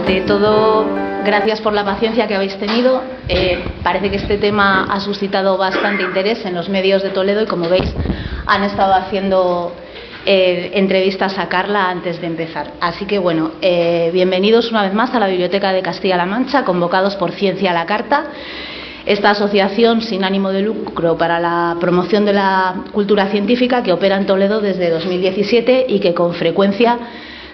ante todo, gracias por la paciencia que habéis tenido. Parece que este tema ha suscitado bastante interés en los medios de Toledo y, como veis, han estado haciendo entrevistas a Carla antes de empezar. Así que, bueno, bienvenidos una vez más a la Biblioteca de Castilla-La Mancha, convocados por Ciencia a la Carta, esta asociación sin ánimo de lucro para la promoción de la cultura científica que opera en Toledo desde 2017 y que con frecuencia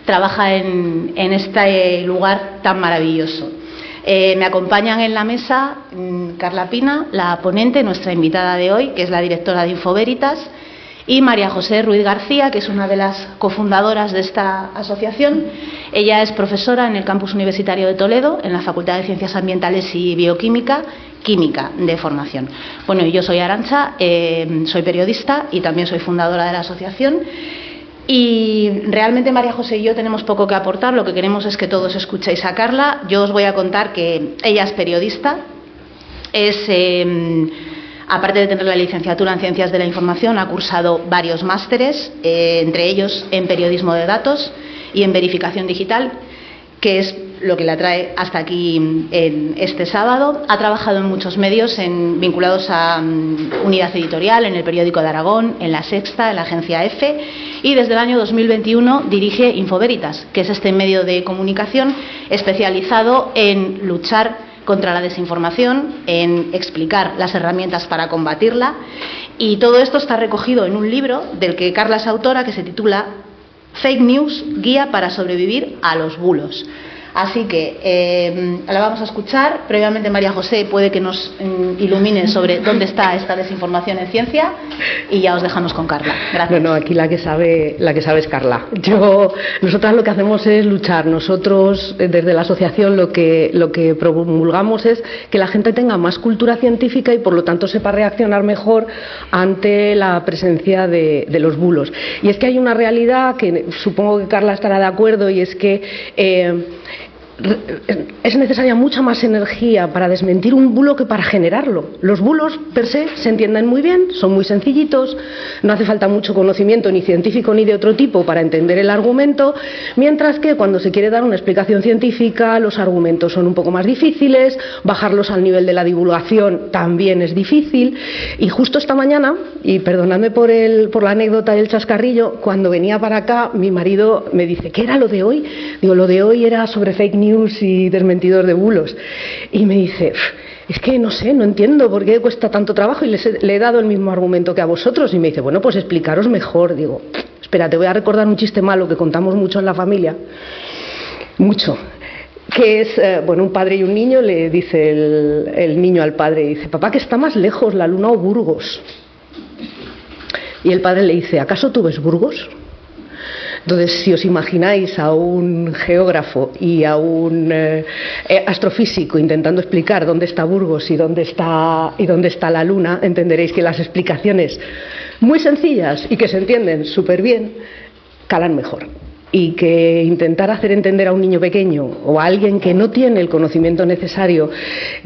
trabaja en este lugar tan maravilloso. Me acompañan en la mesa Carla Pina, la ponente, nuestra invitada de hoy, que es la directora de Infovéritas, y María José Ruiz García, que es una de las cofundadoras de esta asociación. Ella es profesora en el campus universitario de Toledo, en la Facultad de Ciencias Ambientales y Bioquímica, química de formación. Bueno, yo soy Arantxa, soy periodista y también soy fundadora de la asociación. Y realmente María José y yo tenemos poco que aportar, lo que queremos es que todos escuchéis a Carla. Yo os voy a contar que ella es periodista, aparte de tener la licenciatura en Ciencias de la Información, ha cursado varios másteres, entre ellos en Periodismo de Datos y en Verificación Digital, que es lo que la trae hasta aquí en este sábado. Ha trabajado en muchos medios vinculados a Unidad Editorial, en el Periódico de Aragón, en La Sexta, en la agencia EFE, y desde el año 2021 dirige Infovéritas, que es este medio de comunicación especializado en luchar contra la desinformación, en explicar las herramientas para combatirla, y todo esto está recogido en un libro del que Carla es autora, que se titula Fake News, guía para sobrevivir a los bulos. Así que la vamos a escuchar. Previamente María José puede que nos ilumine sobre dónde está esta desinformación en ciencia, y ya os dejamos con Carla. Gracias. No, aquí la que sabe es Carla. Nosotras lo que hacemos es luchar. Nosotros desde la asociación lo que promulgamos es que la gente tenga más cultura científica y por lo tanto sepa reaccionar mejor ante la presencia de los bulos. Y es que hay una realidad que supongo que Carla estará de acuerdo, y es que es necesaria mucha más energía para desmentir un bulo que para generarlo. Los bulos per se entienden muy bien, son muy sencillitos, no hace falta mucho conocimiento ni científico ni de otro tipo para entender el argumento, mientras que cuando se quiere dar una explicación científica los argumentos son un poco más difíciles, bajarlos al nivel de la divulgación también es difícil. Y justo esta mañana, y perdonadme por la anécdota y el chascarrillo, cuando venía para acá mi marido me dice: ¿qué era lo de hoy? Digo, lo de hoy era sobre fake news y desmentidor de bulos. Y me dice: es que no sé, no entiendo por qué cuesta tanto trabajo, y le he dado el mismo argumento que a vosotros. Y me dice: bueno, pues explicaros mejor. Digo: espera, te voy a recordar un chiste malo que contamos mucho en la familia, mucho, que es, un padre y un niño. Le dice el niño al padre, dice: papá, ¿que está más lejos, la Luna o Burgos? Y el padre le dice: ¿acaso tú ves Burgos? Entonces, si os imagináis a un geógrafo y a un astrofísico intentando explicar dónde está Burgos y dónde está la Luna, entenderéis que las explicaciones muy sencillas y que se entienden súper bien calan mejor. Y que intentar hacer entender a un niño pequeño o a alguien que no tiene el conocimiento necesario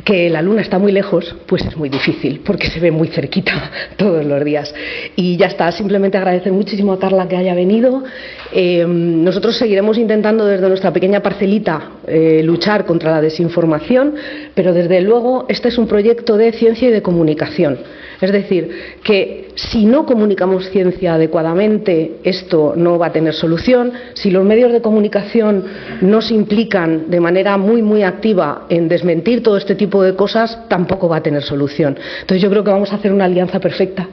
que la Luna está muy lejos, pues es muy difícil, porque se ve muy cerquita todos los días. Y ya está, simplemente agradecer muchísimo a Carla que haya venido. Nosotros seguiremos intentando desde nuestra pequeña parcelita luchar contra la desinformación, pero desde luego este es un proyecto de ciencia y de comunicación. Es decir, que si no comunicamos ciencia adecuadamente, esto no va a tener solución. Si los medios de comunicación no se implican de manera muy, muy activa en desmentir todo este tipo de cosas, tampoco va a tener solución. Entonces yo creo que vamos a hacer una alianza perfecta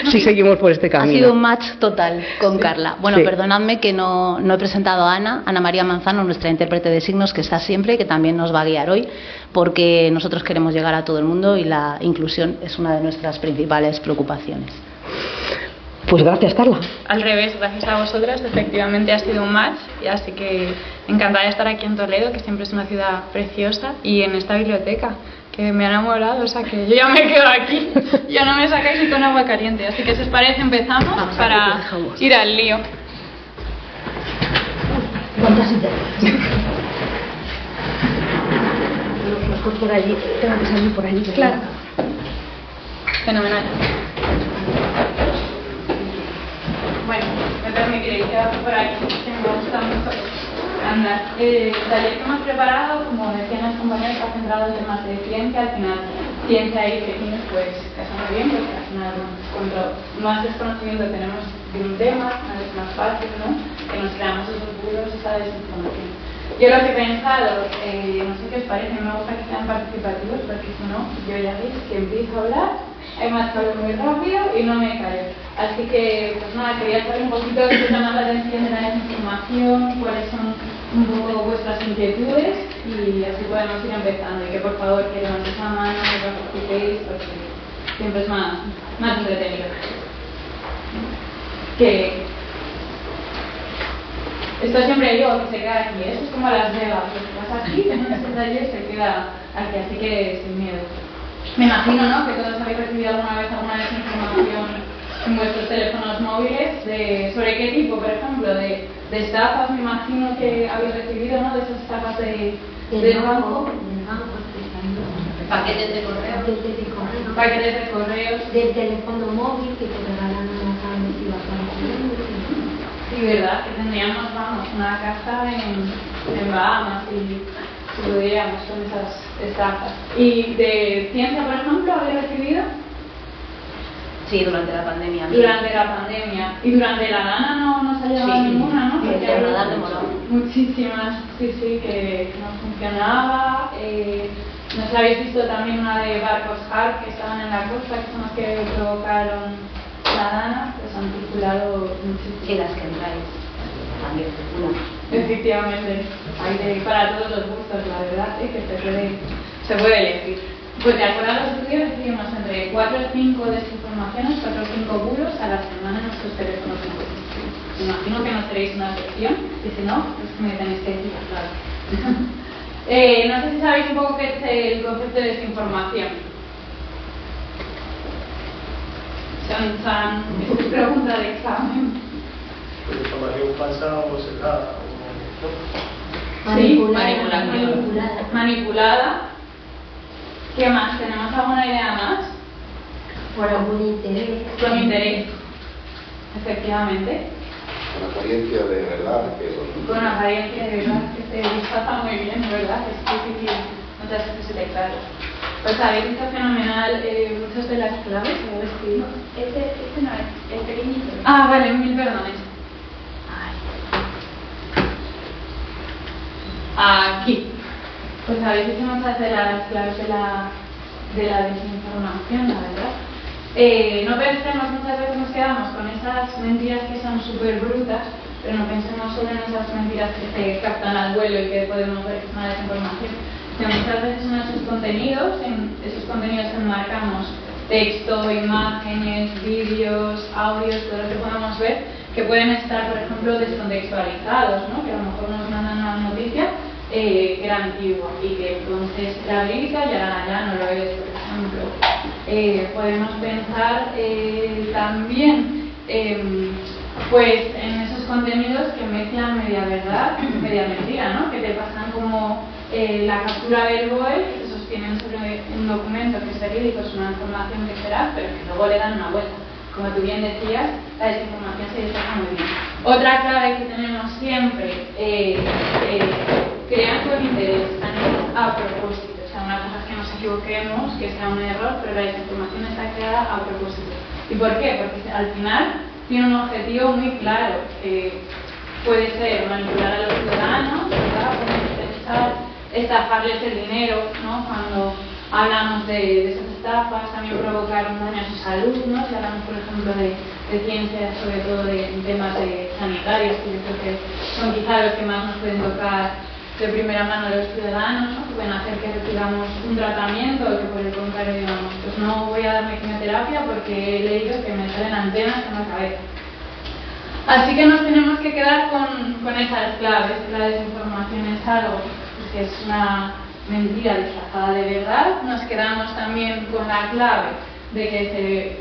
si seguimos por este camino. Ha sido un match total con Carla. Bueno, sí. Perdonadme que no he presentado a Ana María Manzano, nuestra intérprete de signos, que está siempre y que también nos va a guiar hoy, porque nosotros queremos llegar a todo el mundo y la inclusión es una de nuestras principales preocupaciones. Pues gracias, Carla. Al revés, gracias a vosotras, efectivamente ha sido un match, y así que encantada de estar aquí en Toledo, que siempre es una ciudad preciosa, y en esta biblioteca, que me ha enamorado, o sea que yo ya me quedo aquí, ya no me sacáis ni con agua caliente. Así que si os parece empezamos para ir al lío. ¿Cuántas sillas? Los por allí, tengo que salir por allí. Claro. Fenomenal. Bueno, me permitiréis quedar por aquí, que me gusta mucho. andar. El taller que hemos preparado, como decían las compañeras, está centrado en temas de ciencia. Al final, ciencia y fake news pues casa muy bien, porque al final cuanto más desconocimiento tenemos de un tema, es más fácil, ¿no?, que nos creamos esos bulos, esa desinformación. Yo lo que he pensado, no sé qué os parece, me gusta que sean participativos, porque si no, yo ya veis que empiezo a hablar, además hablo muy rápido y no me callo. Así que, pues nada, quería saber un poquito qué llama la atención de la desinformación, cuáles son un poco vuestras inquietudes, y así podemos ir empezando. Y que por favor que levantéis la mano, que participéis, porque siempre es más entretenido. Que esto siempre digo que se queda aquí, esto es como Las Vegas, lo que pasa aquí, en este taller se queda aquí, así que sin miedo. Me imagino, ¿no?, que todos habéis recibido alguna vez alguna desinformación en vuestros teléfonos móviles, sobre qué tipo, por ejemplo, de estafas, me imagino que habéis recibido, ¿no?, de esas estafas del banco. Paquetes de correo. Paquetes de correos. Del teléfono móvil que te regalan una tablet y vas a. Sí, verdad, que tendríamos, vamos, una casa en Bahamas y podríamos con esas estafas. ¿Y de ciencia, por ejemplo, habéis recibido? Sí, durante la pandemia. Durante la pandemia. Y durante la gana no salió ninguna, ¿no? Sí, porque el radar demoró. Muchísimas, sí, que no funcionaba. No sé, habéis visto también una de barcos HARP que estaban en la costa, que son los que provocaron la gana, pues han circulado muchísimo. Sí, las que entráis también circulan. Efectivamente, hay para todos los gustos, la verdad, que se puede elegir. Pues de acuerdo a los estudios recibimos entre 4 o 5 desinformaciones, 4 o 5 bulos a la semana en nuestros teléfonos móviles. Me imagino que no seréis una sección, y si no, pues me tenéis que decir, claro. No sé si sabéis un poco qué es el concepto de desinformación. Chan, esta es pregunta de examen. Información falsa o sesgada. Sí, Manipulada. ¿Qué más? ¿Tenemos alguna idea más? Por algún interés. Con interés. Efectivamente. Con apariencia de verdad. Con apariencia de verdad, que se disfraza muy bien, ¿verdad? Es difícil muchas veces detectarlo. Pues habéis visto fenomenal muchas de las claves que habéis escrito. Este no es, el pequeñito. Ah, vale, mil perdones. Aquí. Pues habéis visto muchas de las claves de la desinformación, la verdad. No pensemos, muchas veces nos quedamos con esas mentiras que son súper brutas, pero no pensemos solo en esas mentiras que se captan al vuelo y que podemos ver que es una desinformación. Que muchas veces en esos contenidos enmarcamos texto, imágenes, vídeos, audios, todo lo que podamos ver, que pueden estar, por ejemplo, descontextualizados, ¿no? Que a lo mejor nos mandan una noticia que era antigua y que entonces era verídica y ahora ya no lo es, por ejemplo. Podemos pensar también pues en esos contenidos que mezclan media verdad y media mentira, ¿no? Que te pasan como la captura del BOE, que se sostienen sobre un documento que es verídico, es una información que será, pero que luego le dan una vuelta. Como tú bien decías, la desinformación se dispersa muy bien. Otra clave que tenemos siempre, crear con interés, a propósito. O sea, una cosa es que nos equivoquemos, que sea un error, pero la desinformación está creada a propósito. ¿Y por qué? Porque al final tiene un objetivo muy claro, que puede ser manipular a los ciudadanos, estafarles el dinero, ¿no? Cuando hablamos de esas estafas, también provocar un daño a su salud, ¿no? Si hablamos, por ejemplo, de ciencias, sobre todo de temas sanitarios, que yo creo que son quizá los que más nos pueden tocar de primera mano de los ciudadanos, ¿no? Que pueden hacer que recibamos un tratamiento o que por el contrario digamos, pues no voy a darme quimioterapia porque he leído que me salen antenas en la cabeza. Así que nos tenemos que quedar con esas claves. La desinformación es algo pues, que es una mentira disfrazada de verdad. Nos quedamos también con la clave de que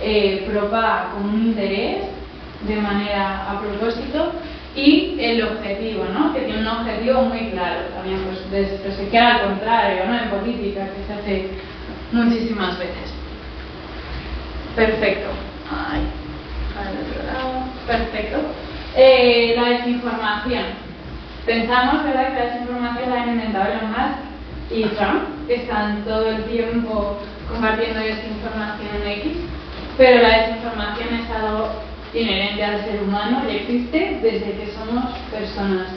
se propaga con un interés de manera a propósito. Y el objetivo, ¿no? Que tiene un objetivo muy claro también, pues se queda al contrario, ¿no? En política, que se hace muchísimas veces. Perfecto. Ay, al otro lado. Perfecto. La desinformación. Pensamos, ¿verdad?, que la desinformación la han inventado Elon Musk y Trump, que están todo el tiempo compartiendo desinformación en X, pero la desinformación es algo inherente al ser humano y existe desde que somos personas,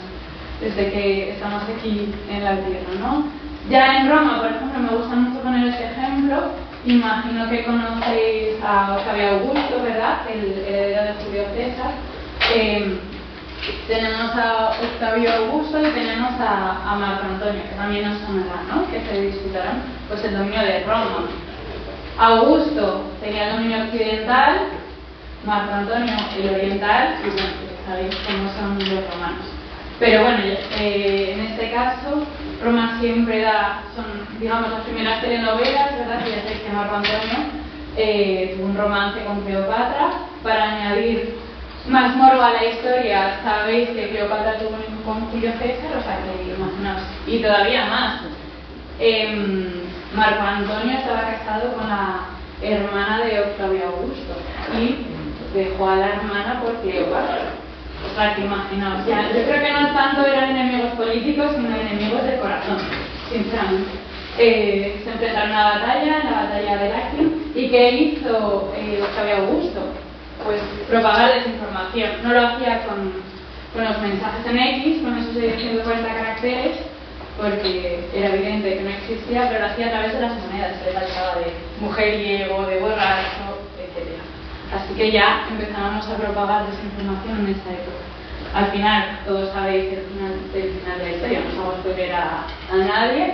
desde que estamos aquí en la Tierra, ¿no? Ya en Roma, por ejemplo, me gusta mucho poner este ejemplo. Imagino que conocéis a Octavio Augusto, ¿verdad?, el heredero de Julio César. Tenemos a Octavio Augusto y tenemos a Marco Antonio, que también nos sonará, ¿no?, que se disputarán pues el dominio de Roma. Augusto tenía el dominio occidental, Marco Antonio el oriental, y bueno, sabéis cómo son los romanos. Pero bueno, en este caso, Roma siempre son, digamos, las primeras telenovelas, ¿verdad? Que ya sabéis que Marco Antonio tuvo un romance con Cleopatra. Para añadir más morbo a la historia, sabéis que Cleopatra tuvo un hijo con Julio César, o sea que imaginaos, y todavía más. Marco Antonio estaba casado con la hermana de Octavio Augusto y dejó a la hermana por Cleopatra. O sea que imaginaos, ya, yo creo que no tanto eran enemigos políticos, sino enemigos del corazón, sinceramente. Se enfrentaron a la batalla de Laquio, y ¿qué hizo Octavio Augusto? Pues propagar desinformación. No lo hacía con los mensajes en X, con esos 140 caracteres, porque era evidente que no existía, pero lo hacía a través de las monedas, se le tachaba de mujeriego, de borracho, etc. Así que ya empezábamos a propagar desinformación en esa época. Al final, todos sabéis el final de la historia, no vamos a spoiler a nadie.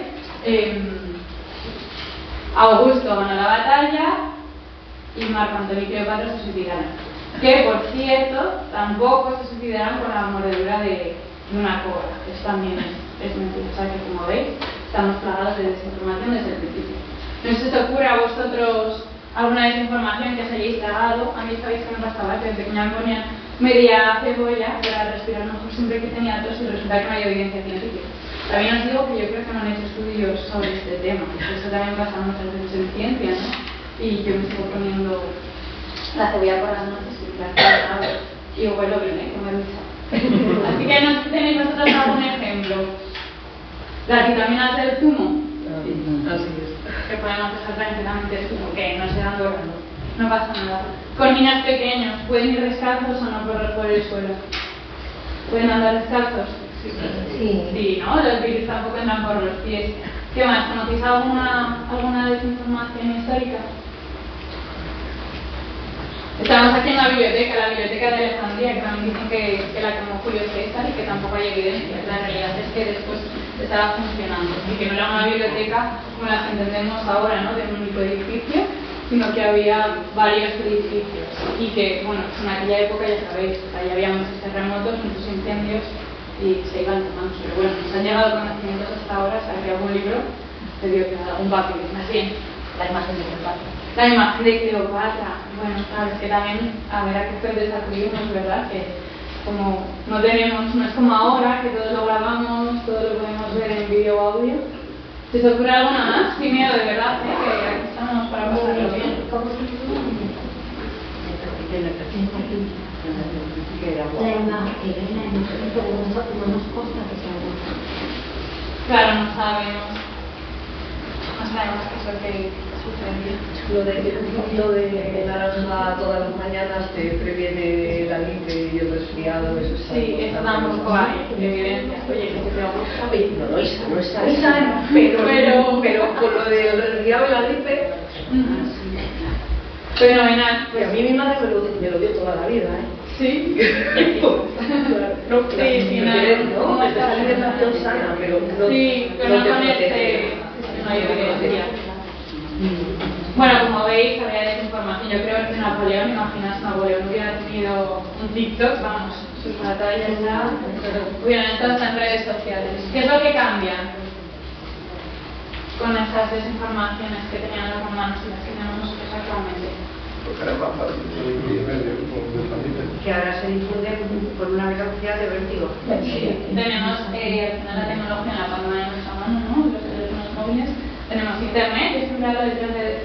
Augusto ganó la batalla y Marco Antonio y Cleopatra se suicidaron. Que, por cierto, tampoco se suicidaron con la mordedura de una cobra. Eso también es mentira. O sea que, como veis, estamos plagados de desinformación desde el principio. ¿No se os ocurre a vosotros alguna desinformación que os hayáis tragado? A mí sabéis que me pasaba que desde pequeña me ponían media cebolla para respirar mejor siempre que tenía tos y resulta que no hay evidencia científica. También os digo que yo creo que no han hecho estudios sobre este tema. Eso también pasa muchas veces en ciencia, ¿no? Y yo me sigo poniendo la cebolla por las noches y y huelo bien, como he dicho. Así que no sé si tenéis vosotros algún ejemplo. Las vitaminas del zumo. Así es. Que podemos dejar tranquilamente el zumo, que no se dan dorando. No pasa nada. Con niños pequeños, ¿pueden ir descalzos o no por el suelo? ¿Pueden andar descalzos? Sí, ¿no? Los virus tampoco entran por los pies. ¿Qué más? ¿Conocéis alguna desinformación histórica? Estamos aquí en la biblioteca de Alejandría, que también dicen que la quemó Julio César y que tampoco hay evidencia. La realidad es que después estaba funcionando y que no era una biblioteca como las que entendemos ahora, ¿no?, de un único edificio, sino que había varios edificios y que, bueno, en aquella época ya sabéis, ya había muchos terremotos, muchos incendios y se iban tomando. Pero bueno, nos han llegado conocimientos hasta ahora, o sea, que algún libro te dio que un papel, más bien. La imagen de Cleopatra. La imagen de Cleopatra. Bueno, claro, es que también, a ver a qué fuentes acudimos, ¿verdad? Que como no es como ahora, que todo lo grabamos, todo lo podemos ver en vídeo o audio. ¿Se os ocurre alguna más? Sin miedo, de verdad, que aquí estamos para pasarlo bien. ¿Cómo se llama? La imagen, que es la imagen, pero no nos consta que sea una. Claro, no sabemos qué es lo que sucedía. Lo de naranja todas las mañanas te previene la gripe y el resfriado, eso está. Sí, eso tampoco hay evidencia. Oye, que te gusta. Oye, no está, pero con lo del resfriado y la gripe. Fenomenal. Y a mí mi madre me lo dio toda la vida, ¿eh? Sí. No, sí, no, es la alimentación sana, pero no. Sí, pero no con no hay evidencia. Bueno, como veis, había desinformación. Yo creo que Napoleón, imaginas, Napoleón hubiera tenido un TikTok, vamos, sus batallas ya hubieran estado en redes sociales. ¿Qué es lo que cambia con esas desinformaciones que tenían los romanos y las que tenemos actualmente? Que ahora se difunde por una velocidad de vértigo. Sí. Tenemos al final la tecnología en la palma de nuestra mano, ¿no? Los teléfonos móviles. Tenemos internet, que siempre hablo de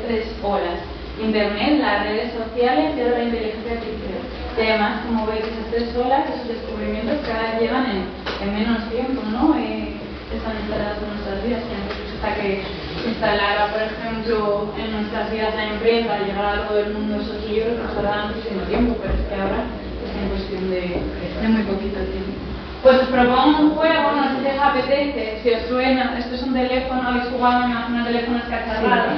tres olas. Internet, las redes sociales y ahora la inteligencia artificial. Y además, como veis, esas 3 olas, esos descubrimientos cada vez llevan en menos tiempo, ¿no? Están instaladas en nuestras vidas, y antes hasta que se instalara, por ejemplo, en nuestras vidas la imprenta, llegara a todo el mundo esos libros, nos tardaban muchísimo tiempo, pero es que ahora es en cuestión de muy poquito tiempo. Pues os propongo un juego, no sé si os apetece, si os suena. Esto es un teléfono, habéis jugado, me imagino, teléfono escacharrado,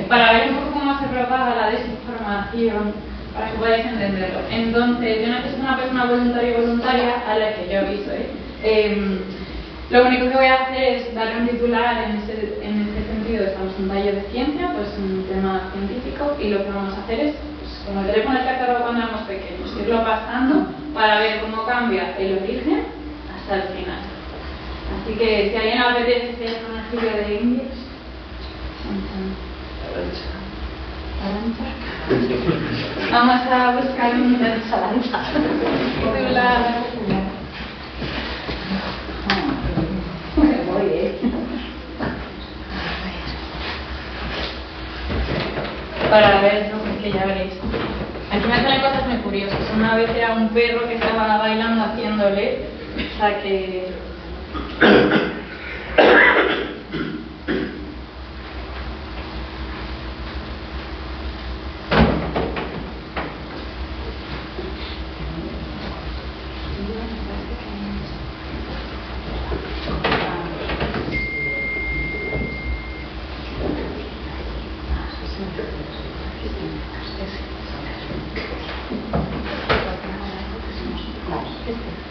para ver un poco cómo se propaga la desinformación, para que podáis entenderlo. Entonces, yo necesito una persona voluntaria y voluntaria a la que yo aviso. Lo único que voy a hacer es darle un titular en este sentido. Estamos en un taller de ciencia, pues un tema científico, y lo que vamos a hacer es, pues, como el teléfono escacharrado cuando éramos pequeños, irlo pasando para ver cómo cambia el origen hasta el final. Así que si a alguien le apetece hacer un estudio de indios, vamos a buscar un titular. Para ver, ¿no? Que ya veréis. Aquí me salen cosas muy curiosas. Una vez era un perro que estaba bailando haciéndole, o sea que...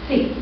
Sí.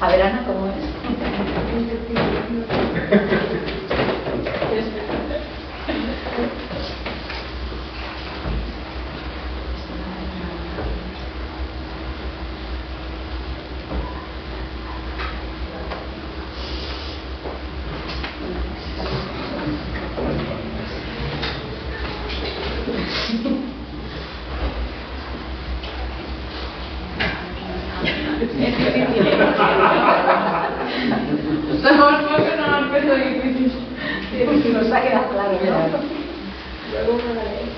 A ver, Ana, ¿cómo es? Somos pocos, no nos puesto difícil. Sí, nos ha quedado claro, ¿no? Luego me la lees.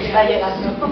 Está llegando. Con la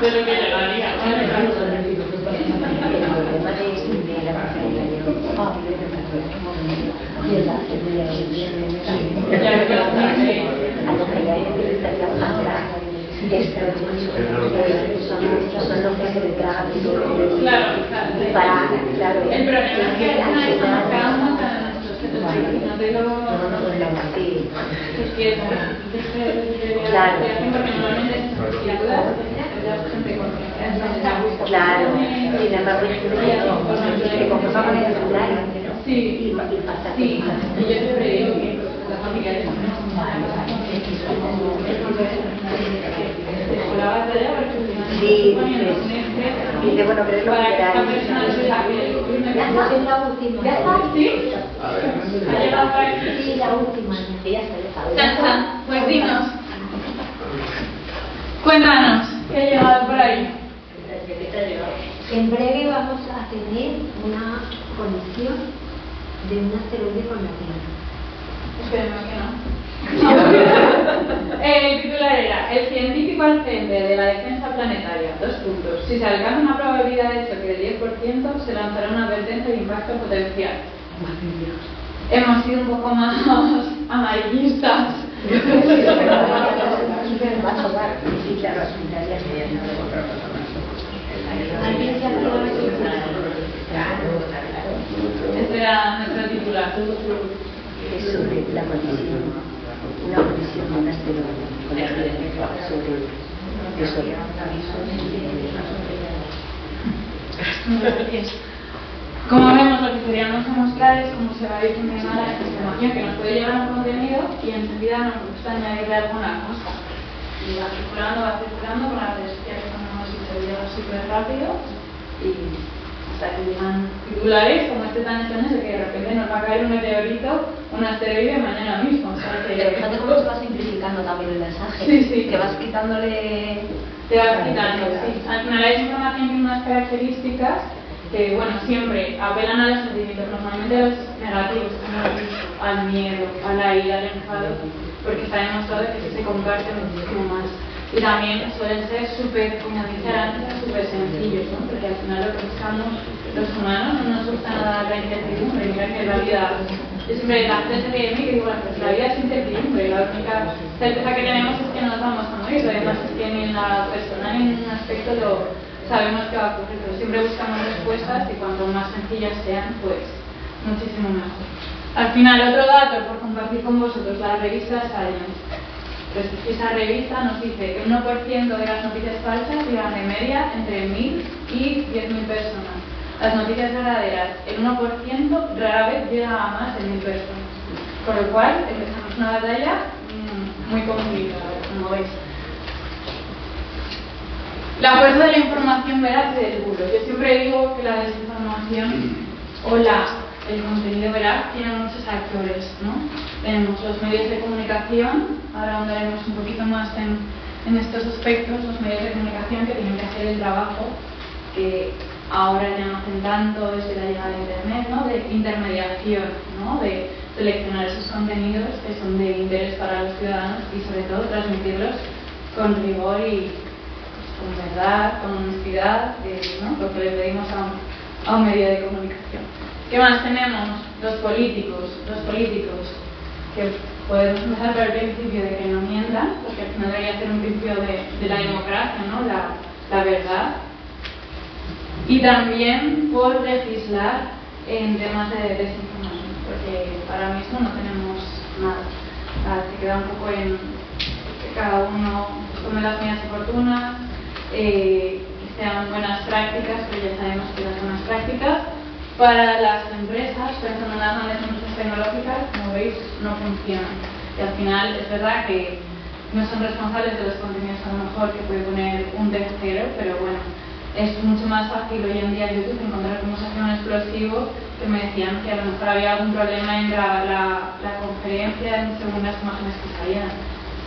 de lo que llegaría. El problema es que estamos quedando en nuestros centros no te lo... Sí. Claro. Porque normalmente sin dudas es gente con Claro, sin embargo, se conforma con el celular. Sí, y yo siempre digo que la familia es la batalla porque sí, dice, bueno, pero es lo para que que esta queráis. persona se saque Ya está, es la última. ¿Ya está? ¿Sí? A ver. ¿Ha llegado por aquí? Sí, la última. Ya está, ya Chan, está. chan. Pues dinos. Cuéntanos, ¿qué ha llegado por ahí? En breve vamos a tener una conexión de un asteroide con la Tierra. Esperemos que no. El titular era: el científico al frente de la defensa planetaria. 2 puntos. Si se alcanza una probabilidad de choque del 10%, se lanzará una advertencia de impacto potencial. Hemos sido un poco más amarillistas. Sí, claro, ya sería Este era nuestro titular. es sobre la colisión, una colisión de un asteroide con la Tierra, sobre eso. Como vemos, lo que queríamos demostrar es cómo se va a difuminar la información que nos puede llevar a un contenido y enseguida nos gusta añadirle alguna cosa. Y va circulando con las redes sociales, como hemos dicho, llega súper rápido y hasta que llegan titulares como este tan extraño que de repente nos va a caer un meteorito, un asteroide mañana mismo. O sea, que Fíjate cómo se va simplificando también el mensaje. Sí. Que vas quitándole... te vas quitando, sí. Al final la información tiene unas características que, bueno, siempre apelan a los sentimientos, normalmente a los negativos, como al miedo, a la ira, al enfado, porque está demostrado que se comparte muchísimo más. Y también suelen ser súper, como dije antes, súper sencillos, ¿no? Porque al final lo que buscamos los humanos no nos gusta nada la incertidumbre. Mira que la vida, yo siempre la gente se ríe de mí que digo, bueno, pues la vida es incertidumbre, la única certeza que tenemos es que nos vamos a morir, además es que ni en la persona ni en un aspecto lo sabemos que va a ocurrir, pero siempre buscamos respuestas y cuanto más sencillas sean, pues muchísimo mejor. Al final, otro dato por compartir con vosotros, la revista Science. Pues esa revista nos dice que el 1% de las noticias falsas llegan de media entre 1.000 y 10.000 personas. Las noticias verdaderas, el 1% rara vez llega a más de 1.000 personas. Con lo cual, empezamos una batalla muy complicada, como veis. La fuerza de la información veraz y del bulo. Yo siempre digo que la desinformación o el contenido veraz tiene muchos actores, ¿no? Tenemos los medios de comunicación, ahora andaremos un poquito más en estos aspectos, los medios de comunicación que tienen que hacer el trabajo que ahora ya no hacen tanto desde la llegada de Internet, ¿no? De intermediación, ¿no? De seleccionar esos contenidos que son de interés para los ciudadanos y sobre todo transmitirlos con rigor y con verdad, con honestidad, ¿no? Lo que le pedimos a un medio de comunicación. ¿Qué más tenemos? Los políticos, que podemos empezar por el principio de que no mientan, porque al final debería ser un principio de la democracia, ¿no? La verdad. Y también por legislar en temas de desinformación, porque ahora mismo no tenemos nada. Se queda un poco en que cada uno tome las medidas oportunas, que sean buenas prácticas, pero ya sabemos que las buenas prácticas para las empresas, pensando en las grandes empresas tecnológicas, como veis, no funcionan. Y al final es verdad que no son responsables de los contenidos a lo mejor que puede poner un tercero, pero bueno, es mucho más fácil hoy en día en YouTube encontrar cómo se hace un explosivo, que me decían que a lo mejor había algún problema en la conferencia según las imágenes que salían,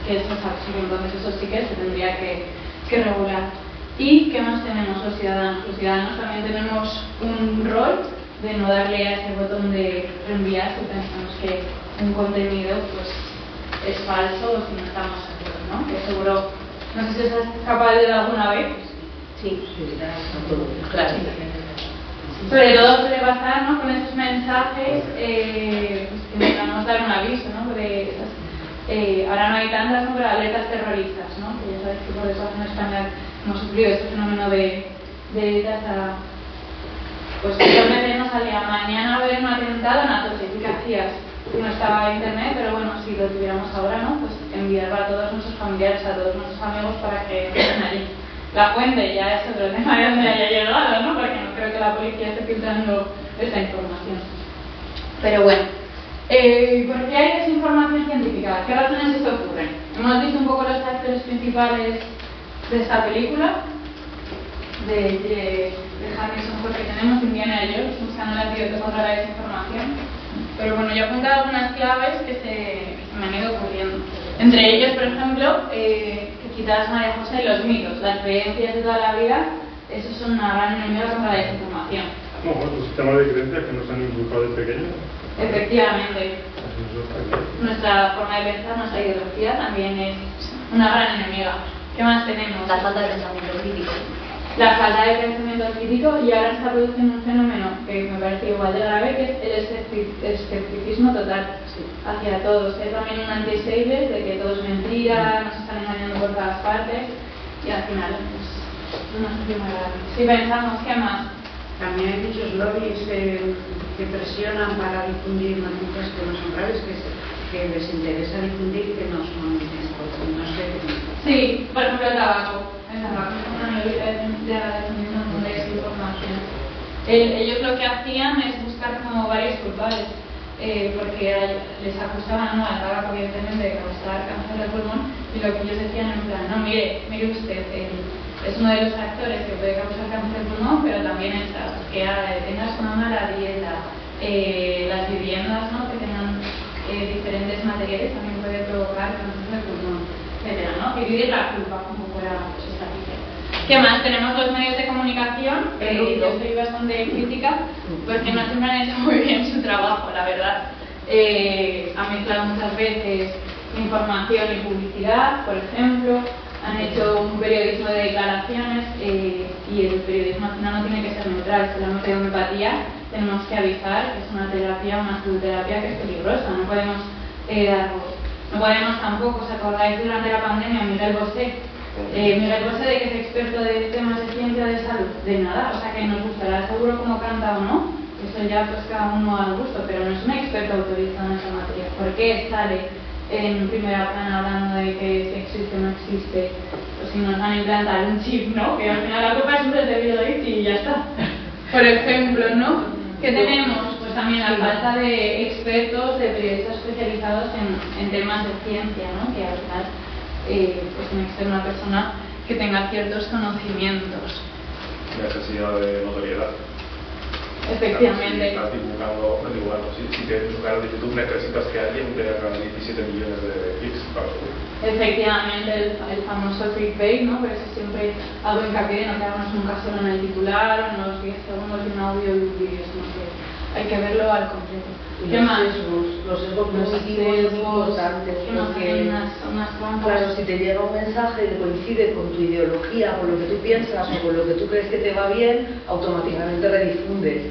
que eso es absurdo, entonces eso sí que se tendría que regular. ¿Y qué más tenemos los ciudadanos? Los ciudadanos también tenemos un rol de no darle a ese botón de reenviar si pensamos que un contenido pues es falso o si no estamos seguros, ¿no? Que seguro, no sé si os has capaz de alguna vez. Sí, claro. Sobre todo suele pasar, ¿no? Con esos mensajes pues que necesitamos dar un aviso, ¿no? De esas, ahora no hay tantas, ¿no? Pero alertas terroristas, ¿no? Que ya sabéis que por desgracia en España hemos sufrido este fenómeno de pues muchas veces nos salía mañana a ver un atentado en Atocha. ¿Y qué hacías? No estaba en internet, pero bueno, si lo tuviéramos ahora, ¿no? Pues enviarlo a todos nuestros familiares, a todos nuestros amigos para que estén allí. La fuente ya es otro tema de donde haya llegado, ¿no? Porque no creo que la policía esté filtrando esta información. Pero bueno, ¿por qué hay desinformación científica? ¿Qué razones esto ocurre? Hemos visto un poco los actores principales de esta película, de Harrison Ford, que tenemos Indiana Jones, buscando el antídoto contra la desinformación. Pero bueno, yo he apuntado algunas claves que se me han ido ocurriendo. Entre ellos, por ejemplo, que citabas María José, los mitos, las creencias de toda la vida, esos son una gran enemiga contra la desinformación. Bueno, los sistemas de creencias que nos han inculcado de pequeños. Efectivamente. Nuestra forma de pensar, nuestra ideología también es una gran enemiga. ¿Qué más tenemos? La falta de pensamiento crítico. La falta de pensamiento crítico, y ahora está produciendo un fenómeno que me parece igual de grave, que es el escepticismo total hacia todos. Es también un anti-sales de que todo es mentira, nos están engañando por todas partes, y al final es una situación muy grave. Si pensamos, ¿qué más? También hay muchos lobbies que presionan para difundir noticias que no son reales, que les interesa difundir que no son, no sé. Sí, por ejemplo el tabaco. El tabaco es una lobby de difundir un montón de desinformación. Ellos lo que hacían es buscar como varios culpables, porque les acusaban, ¿no?, al tabaco evidentemente de causar cáncer de pulmón, y lo que ellos decían en plan, no, mire usted, es uno de los factores que puede causar cáncer de pulmón, pero también está que tengas una mala dieta, las viviendas, ¿no?, que tengan diferentes materiales también puede provocar cáncer de pulmón, etcétera, ¿no? Dividir la culpa como fuera pues, esta cifra. ¿Qué más? Tenemos los medios de comunicación, yo soy bastante crítica porque no siempre han hecho muy bien su trabajo, la verdad. Han mezclado muchas veces información y publicidad, por ejemplo. Han hecho un periodismo de declaraciones y el periodismo al final no tiene que ser neutral. Si hablamos de homeopatía, tenemos que avisar que es una terapia, una pseudoterapia que es peligrosa. No podemos tampoco, ¿os acordáis durante la pandemia, Miguel Bosé? Miguel Bosé, de que es experto de temas de ciencia de salud, de nada, o sea que nos gustará seguro cómo canta o no, eso ya pues cada uno al gusto, pero no es un experto autorizado en esa materia. ¿Por qué sale en primera plana hablando de que si existe o no existe, pues si nos van a implantar un chip, ¿no? Que al final la culpa siempre es de Bill Gates y ya está. Por ejemplo, ¿no? ¿Qué tenemos? Pues también la falta de expertos, de periodistas especializados en temas de ciencia, ¿no? Que al final pues tiene que ser una persona que tenga ciertos conocimientos. Necesidad de notoriedad. Efectivamente. Estás divulgando, si tienes un canal de YouTube necesitas que alguien te haga 17 millones de clics para subir. Efectivamente, el famoso clickbait, ¿no? Por eso siempre hago hincapié en no quedarnos nunca solo en el titular, en los 10 segundos de un audio y un vídeo, sino que hay que verlo al completo. ¿Qué más? Los sesgos cognitivos son importantes, porque claro, si te llega un mensaje que coincide con tu ideología, con lo que tú piensas o con lo que tú crees que te va bien, automáticamente redifundes.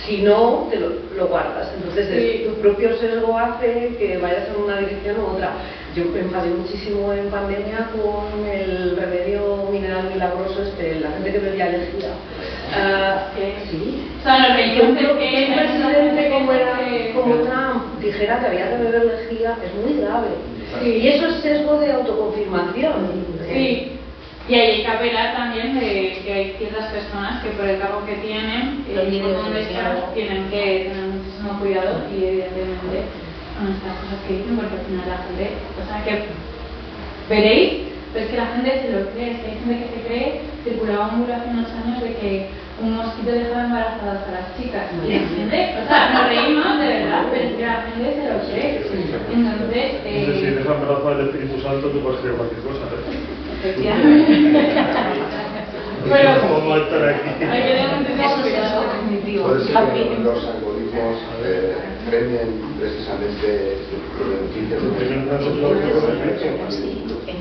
Si no, te lo guardas. Entonces, sí, tu propio sesgo hace que vayas en una dirección u otra. Yo me enfadé muchísimo en pandemia con el remedio mineral milagroso, la gente que bebía lejía. Sí. O sea, los que un presidente como Trump dijera que había que beber lejía es muy grave. Sí. Y eso es sesgo de autoconfirmación. Sí. Y hay que apelar también de que hay ciertas personas que por el cargo que tienen, tienen que tener muchísimo cuidado y evidentemente con estas cosas que dicen, porque al final la gente, o sea que veréis, pero es que la gente se lo cree, es que hay gente que se cree, circulaba un bulo hace unos años de que un mosquito dejaba embarazadas a las chicas y la gente, o sea, nos reímos de verdad, pero es que la gente se lo cree. Entonces, si eres embarazada del Espíritu Santo, tú puedes creer cualquier cosa, efectivamente. Pero ¿cómo va a estar aquí? Hay que tener muchísimo cuidado. Puede ser que los algoritmos premien precisamente noticias de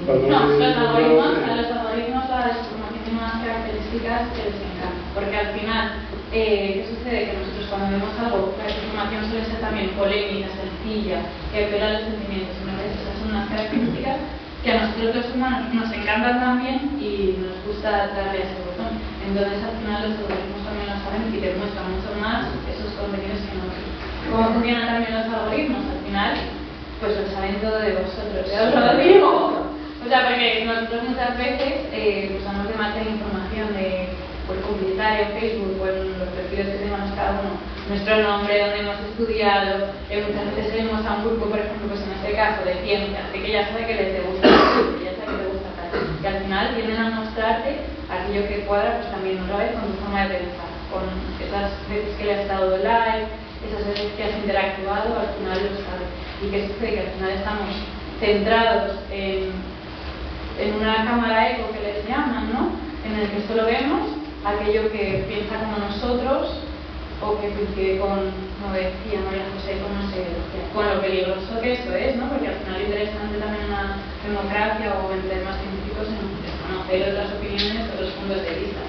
No, los algoritmos las tienen unas características que les encantan, porque al final, ¿qué sucede? Que nosotros cuando vemos algo, la información suele ser también polémica, sencilla, que apela a los sentimientos, ¿no? Esas son unas características que a nosotros los humanos nos encantan también y nos gusta darle ese botón. Entonces al final los algoritmos también lo no saben y te muestran mucho más esos contenidos que no. ¿Cómo funcionan también los algoritmos? Al final, pues lo saben todo de vosotros, ya os lo digo. O sea, porque nosotros muchas veces usamos de marca de información de publicitaria en Facebook o en los perfiles que tenemos cada uno, nuestro nombre, donde hemos estudiado, muchas veces salimos a un grupo, por ejemplo, pues en este caso de ciencias, que ya sabe que les gusta, que ya sabe que te gusta tal, que al final vienen a mostrarte aquello que cuadra, pues también otra vez con tu forma de pensar, con esas veces que le has dado like, esas veces que has interactuado, al final lo sabes. ¿Y qué sucede? Que al final estamos centrados en una cámara eco que les llaman, ¿no? En el que solo vemos aquello que piensa como nosotros o que coincide con, como decía María José, con lo peligroso que eso es, ¿no? Porque al final es interesante también una democracia o entre más científicos en conocer otras opiniones, otros puntos de vista.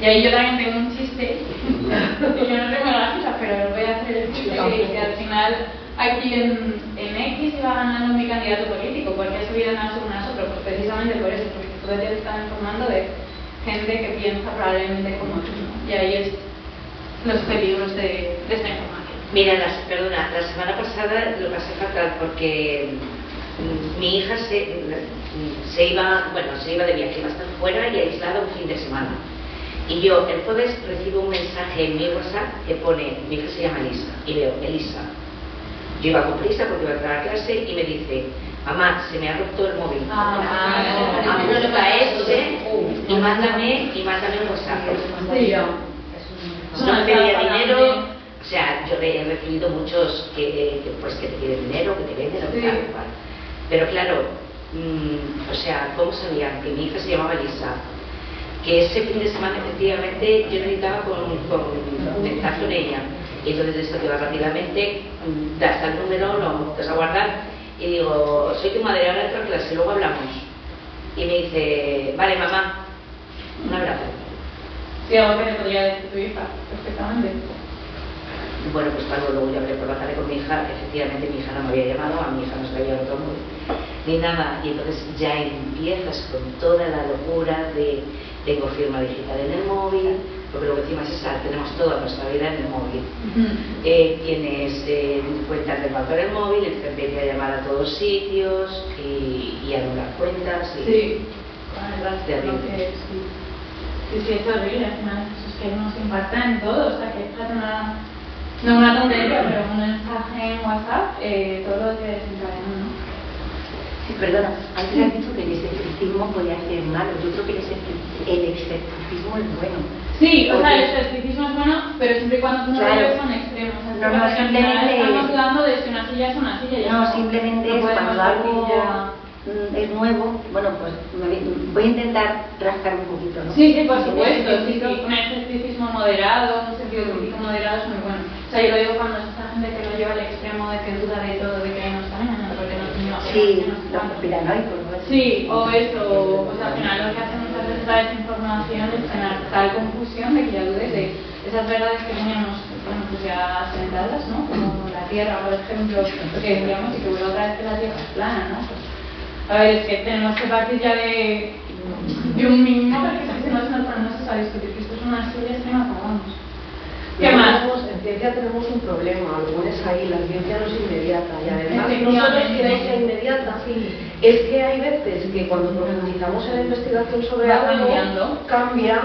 Y ahí yo también tengo un chiste, que yo no tengo la cita, pero voy a hacer el chiste que al final aquí en X iba ganando mi candidato político, porque ha subido unas urnas otro, pues precisamente por eso, porque todo el día te están informando de gente que piensa probablemente como tú, ¿no? Y ahí es los peligros de esta información. Mira, perdona, la semana pasada lo pasé fatal porque mi hija se iba de viaje, iba a estar fuera y aislada un fin de semana. Y yo el jueves recibo un mensaje en mi WhatsApp que pone, mi hija se llama Elisa, y veo, Elisa. Yo iba con prisa porque iba a entrar a clase y me dice, mamá, se me ha roto el móvil. Apunta y mándame un WhatsApp. No me pedía dinero, o sea, yo he recibido muchos que te piden dinero, que te venden o tal, igual. Pero claro, o sea, ¿cómo sabían que mi hija se llamaba Elisa? Que ese fin de semana efectivamente yo necesitaba conectar con ella. Y entonces esto te va rápidamente, das el número, lo empiezas a guardar y digo, soy tu madre, ahora entro a clase, luego hablamos. Y me dice, vale mamá, un abrazo. Sí, algo que le podría decir tu hija, perfectamente. Bueno, pues cuando luego yo hablé por la tarde con mi hija, efectivamente mi hija no me había llamado, a mi hija no se le había roto el móvil, ni nada. Y entonces ya empiezas con toda la locura de tengo firma digital en el móvil, porque lo que encima es esa, tenemos toda nuestra vida en el móvil. Tienes cuentas de banco en el móvil, te empieza a llamar a todos sitios y anular cuentas. Sí, con el rastro que sí, es horrible, al final es que nos impacta en todo, o sea que es una tontería, pero un mensaje en WhatsApp, todo lo que desencadena, ¿no? Sí, perdona, antes has dicho que el escepticismo podía ser malo, yo creo que el escepticismo es bueno. Sí, o sea, el escepticismo es bueno, pero siempre y cuando tú no lo lleves a un extremo. O sea, no, simplemente estamos dudando de si una silla es una silla. No, simplemente es cuando algo es nuevo, bueno, pues voy a intentar rascar un poquito, ¿no? Sí, por supuesto, sí. Un escepticismo moderado, un sentido crítico moderado es muy bueno. O sea, yo lo digo cuando es esta gente que lo lleva al extremo de que duda de todo, de que no está bien, porque no sí, los conspiranoicos, ¿no? Sí, o eso, pues al final lo que hacen muchas veces la desinformación es generar tal confusión de que ya dudes de esas verdades que teníamos, bueno, pues ya sentadas, ¿no? Como la Tierra, por ejemplo, que decíamos y que vuelve otra vez que la Tierra es plana, ¿no? Pues, a ver, es que tenemos que partir ya de un mínimo, porque si no nos ponemos a discutir que esto es una serie que no acabamos. ¿Qué más? En ciencia tenemos un problema, lo pones ahí, la ciencia no es inmediata y además no solo es que no sea inmediata, es que hay veces que cuando profundizamos en la investigación sobre algo cambia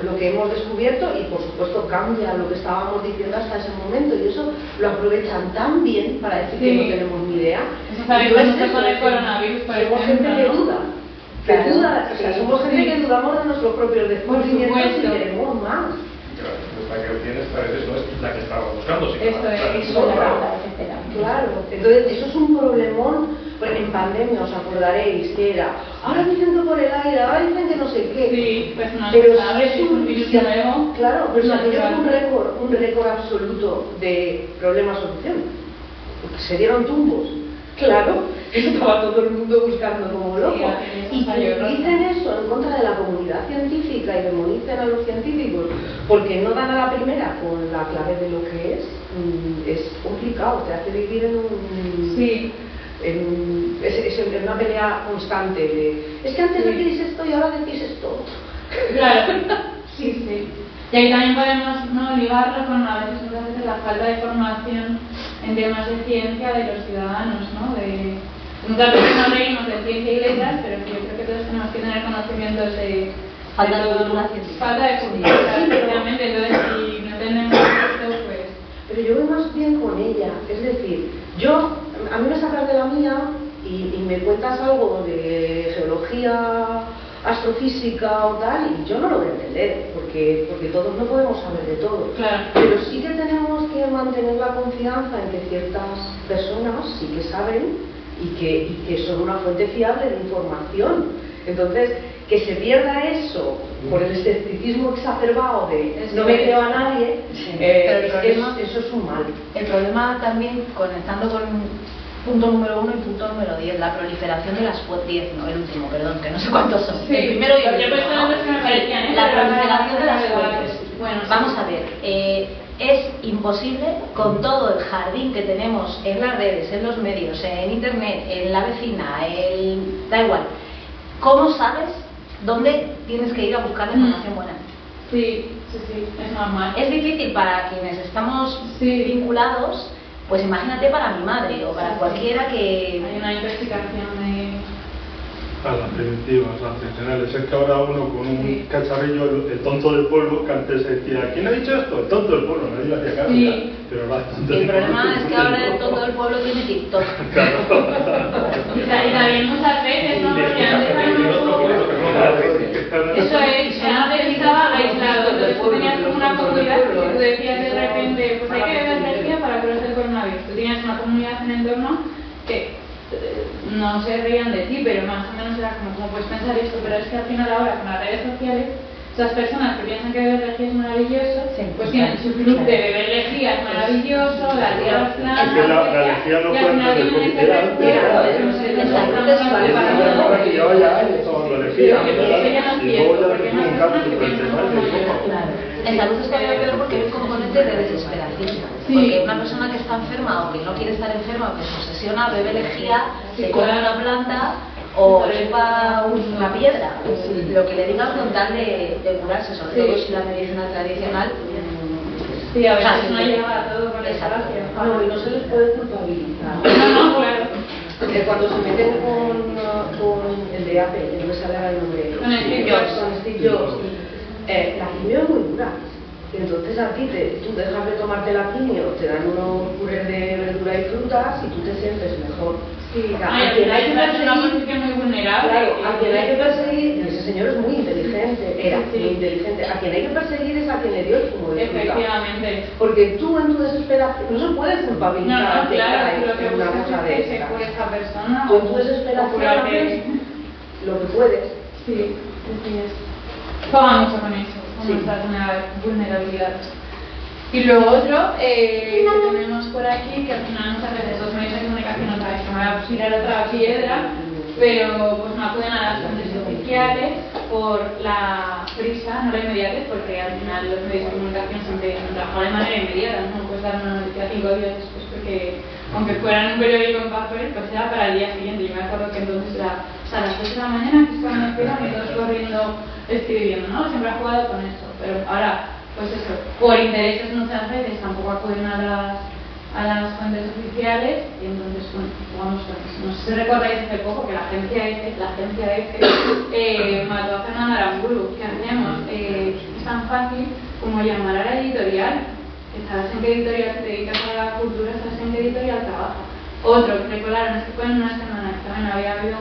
lo que hemos descubierto y por supuesto cambia lo que estábamos diciendo hasta ese momento y eso lo aprovechan tan bien para decir que no tenemos ni idea. Eso sabéis con el coronavirus, por ejemplo. Somos gente que duda. O sea, somos gente que dudamos de nuestros propios descubrimientos y queremos más. La que obtienes parece no es la que estaba buscando. Claro, entonces eso es un problemón. En pandemia os acordaréis que era ahora dicen que por el aire, ahora dicen que no sé qué. Sí, pues no pero sabe, si es un virus nuevo. Claro, pero si aquello es un récord absoluto de problemas-solución. Se dieron tumbos. Claro, estaba todo el mundo buscando como loco. Y que dicen eso en contra de la comunidad científica y demonicen a los científicos porque no dan a la primera con la clave de lo que es complicado, te hace vivir en un... Sí. Es una pelea constante de... Es que antes decís esto y ahora decís esto. Claro, sí. Y ahí también podemos, ¿no?, ligarlo con a veces muchas veces la falta de formación en temas de ciencia de los ciudadanos, ¿no? Muchas veces nos reímos de ciencia y letras, pero yo creo que todos tenemos que tener conocimientos de falta de cultura científica. Falta de cultura, especialmente. Entonces, si no tenemos esto, pues... Pero yo voy más bien con ella, es decir, a mí me sacas de la mía y me cuentas algo de geología, astrofísica o tal, y yo no lo voy a entender, porque todos no podemos saber de todo. Claro. Pero sí que tenemos que mantener la confianza en que ciertas personas sí que saben y que son una fuente fiable de información. Entonces, que se pierda eso por el escepticismo exacerbado de no me creo a nadie, eso es un mal. El problema también, conectando con punto número 1 y punto número 10, la proliferación de las fuentes, 10, no, el último, perdón, que no sé cuántos son. Sí, el primero y el último, ¿no? La proliferación de las fuentes. Bueno, vamos a ver, es imposible, con todo el jardín que tenemos en las redes, en los medios, en internet, en la vecina, da igual, ¿cómo sabes dónde tienes que ir a buscar la información buena? Sí, es normal. Es difícil para quienes estamos vinculados, pues imagínate para mi madre o para cualquiera que... Hay una investigación de... A las primitivas, las tradicionales. Es que ahora uno con un cacharrillo, el tonto del pueblo, que antes se decía, ¿quién ha dicho esto? El tonto del pueblo, nadie le hacía caso. Sí. Pero ahora el problema es que ahora el tonto del pueblo tiene TikTok. Claro. Y también muchas veces, ¿no? Porque antes eso es, antes estaba aislado, entonces tú tenías como una comunidad que tú decías de repente, pues hay que beber energía para curar el coronavirus. Tú tenías una comunidad en el entorno que no se reían de ti, pero más o menos era como, ¿cómo puedes pensar esto? Pero es que al final ahora con las redes sociales, esas personas que piensan que beber lejía es maravilloso, pues tienen su club de beber lejía es maravilloso, la tía las plantas, es que la lejía no fue antes del COVID, era antes. En salud es todavía peor porque hay un componente de desesperación. Porque una persona que está enferma o que no quiere estar enferma o que se obsesiona, bebe lejía, se come una planta o chupa una piedra, lo que le digan con tal de curarse, sobre todo si la medicina tradicional. Sí, a veces no llega a todo con esa gracia. No, y no se les puede culpabilizar. No, claro. Cuando se meten con el de Apple, que no me sale ahora el nombre, con Steve Jobs, la quimio es muy dura. Y entonces a ti, tú dejas de tomarte la quimio, te dan unos purés de verdura y frutas y tú te sientes mejor. Sí, a quien hay que perseguir, una posición muy vulnerable. Claro, a quien hay que perseguir, ese señor es muy inteligente, era muy inteligente. A quien hay que perseguir es a quien le dio el zumo de fruta. Efectivamente. Porque tú en tu desesperación, no se puedes culpabilizar de lo que una cosa de esta. Por esa persona. Tú en tu desesperación haces lo que puedes. Sí, así es. Juega mucho con eso, con nuestras vulnerabilidades. Y lo otro que tenemos por aquí, que al final muchas veces los medios de comunicación otra vez que me voy a tirar otra piedra, pero pues no acuden a las fuentes oficiales por la prisa, no la inmediatez, porque al final los medios de comunicación siempre trabajan de manera inmediata, no puedes dar una noticia 5 días después, porque aunque fueran un periódico en papel, pues era para el día siguiente. Yo me acuerdo que entonces era a las 8 de la mañana que estaban esperando y todos corriendo escribiendo, ¿no? Siempre ha jugado con eso, pero ahora, pues eso, por intereses muchas veces tampoco acuden a las fuentes oficiales y entonces, bueno, jugamos con eso. No sé si recordáis hace poco que la agencia EFE mató a Fernando Aramburu. ¿Qué hacemos? Es tan fácil como llamar a la editorial. ¿Sabes en qué editorial te dedicas a la cultura? ¿Sabes en qué editorial trabajas? Otro que recolaron, es que fue en una semana que también había habido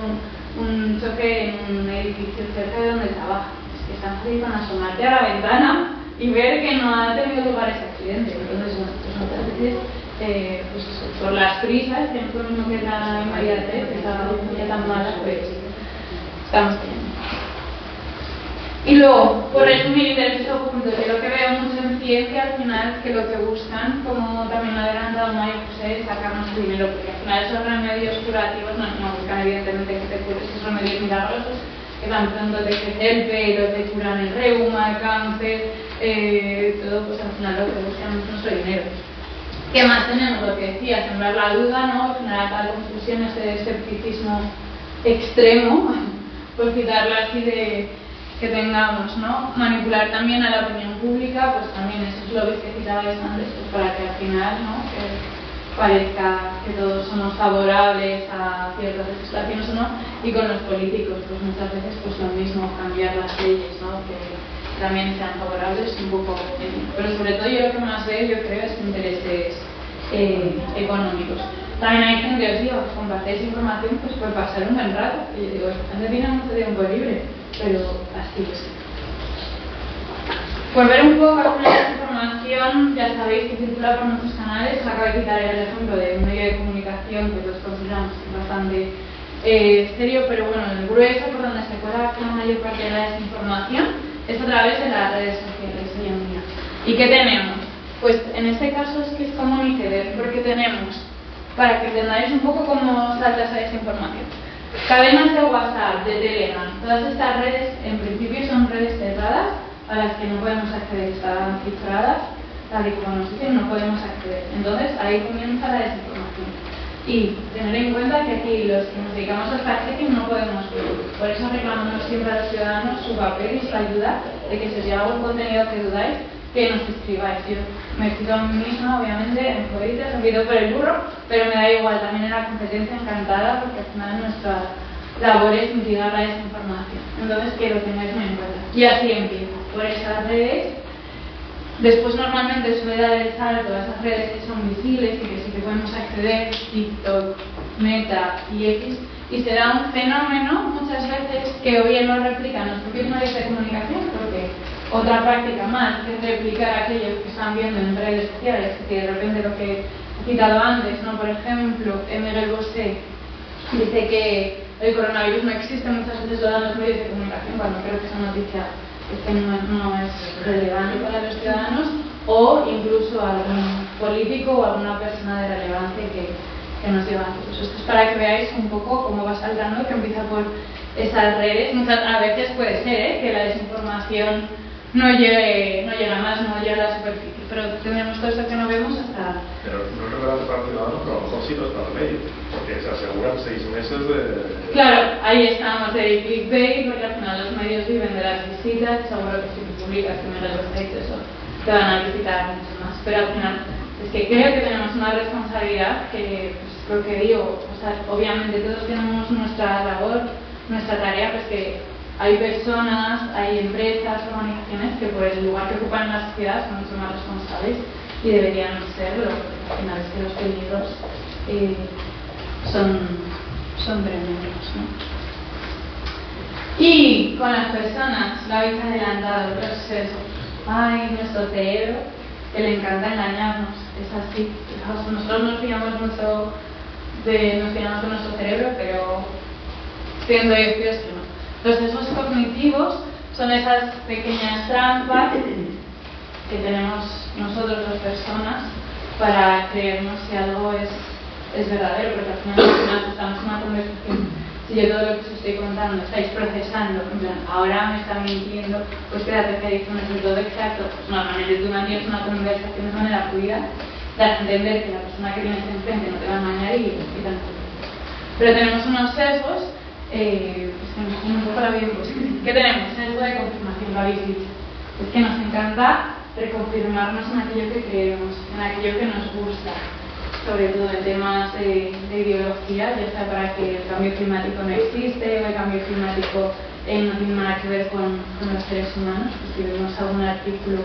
un choque en un edificio cerca de donde trabaja. Es que es tan fácil con asomarte a la ventana y ver que no ha tenido lugar ese accidente. Entonces, bueno, pues muchas veces, pues eso, por las prisas, que no es lo mismo que la inmediatez, esa ya tan mala, pues estamos teniendo. Y luego, por resumir intereses ocultos, yo lo que veo mucho en ciencia al final es que lo que buscan, como también lo ha adelantado María José, es sacarnos el dinero, porque al final esos remedios curativos no buscan evidentemente que te cures esos remedios milagrosos, que tan pronto te crece el pelo, te curan el reuma, el cáncer, todo, pues al final lo que buscan es nuestro dinero. ¿Qué más tenemos? Lo que decía, sembrar la duda, ¿no? Generar tal confusión, ese escepticismo extremo, por citarlo así que tengamos, ¿no? Manipular también a la opinión pública, pues también esos lobbies que citabais antes, pues para que al final, ¿no? Que parezca que todos somos favorables a ciertas legislaciones o no, y con los políticos, pues muchas veces pues lo mismo, cambiar las leyes, ¿no? Que también sean favorables un poco, pero sobre todo yo lo que más veo, yo creo, es intereses económicos. También hay gente que os digo, compartéis información pues por pasar un buen rato, y yo digo, esta gente tiene mucho tiempo libre, pero así es. Por ver un poco alguna información, ya sabéis que circula por nuestros canales. Acabo de citar el ejemplo de un medio de comunicación que todos consideramos bastante serio, pero bueno, el grueso por donde se cuela la mayor parte de la desinformación es a través de las redes sociales hoy en día. ¿Y qué tenemos? Pues en este caso es que es común y ver, porque tenemos, para que entendáis un poco cómo salta esa desinformación, cadenas de WhatsApp, de Telegram, todas estas redes en principio son redes cerradas a las que no podemos acceder, están cifradas, tal y como nos dicen, no podemos acceder. Entonces ahí comienza la desinformación. Y tener en cuenta que aquí los que nos dedicamos al fact-checking no podemos ver. Por eso reclamamos siempre a los ciudadanos su papel y su ayuda de que si os llega algún contenido que dudáis, que nos escribáis. Yo me cito a mí misma, obviamente, en Joditas, me pido por el burro, pero me da igual, también en la competencia encantada, porque al final nuestra labor es mitigar la desinformación. Entonces, que lo tengáis muy en cuenta. Y así empieza, por esas redes. Después normalmente suele dar el salto a esas redes que son visibles y que sí que podemos acceder, TikTok, Meta y X, y se da un fenómeno muchas veces que o bien lo replican los propios medios de comunicación, porque otra práctica más que es replicar aquello que están viendo en redes sociales, que de repente lo que he citado antes, ¿no? Por ejemplo, Miguel Bosé dice que el coronavirus no existe, muchas veces lo dan los medios de comunicación cuando creo que esa noticia no es relevante para los ciudadanos, o incluso algún político o alguna persona de relevancia que nos diga antes. Esto es para que veáis un poco cómo va saltando, que empieza por esas redes. A veces puede ser que la desinformación no llega más, no llega a la superficie, pero tenemos todo esto que no vemos hasta... Pero no es relevante para el ciudadano, pero a lo mejor sí lo es para el medio, porque se aseguran 6 meses de... Claro, ahí estamos de clickbait, porque al final los medios viven de las visitas, seguro que si tú publicas que me lo has hecho eso, te van a visitar mucho más, pero al final es que creo que tenemos una responsabilidad que, pues lo que digo, o sea, obviamente todos tenemos nuestra labor, nuestra tarea, pues que hay personas, hay empresas, organizaciones que por el lugar que ocupan en la sociedad son mucho más responsables y deberían serlo, porque al final es que los peligros son tremendos, ¿no? Y con las personas, lo habéis adelantado, otros sesgos. Ay, nuestro cerebro, que le encanta engañarnos, es así. Nosotros nos fiamos mucho de nuestro cerebro, pero siendo deciros que no. Los sesgos cognitivos son esas pequeñas trampas que tenemos nosotros las personas para creernos si algo es verdadero, porque al final estamos en una conversación. Si yo todo lo que os estoy contando estáis procesando, en plan, ahora me están mintiendo, pues quédate que dice un resultado exacto, pues normalmente tú mantienes una conversación de manera fluida, das a entender que la persona que tienes enfrente no te va a engañar y tanto. Pero tenemos unos sesgos, pues que nos tienen un poco la vida imposible. ¿Qué tenemos? Sesgo de confirmación, lo habéis dicho. Es que nos encanta reconfirmarnos en aquello que creemos, en aquello que nos gusta, sobre todo en temas de ideología, ya sea para que el cambio climático no existe o el cambio climático no tiene nada que ver con los seres humanos. Pues si vemos algún artículo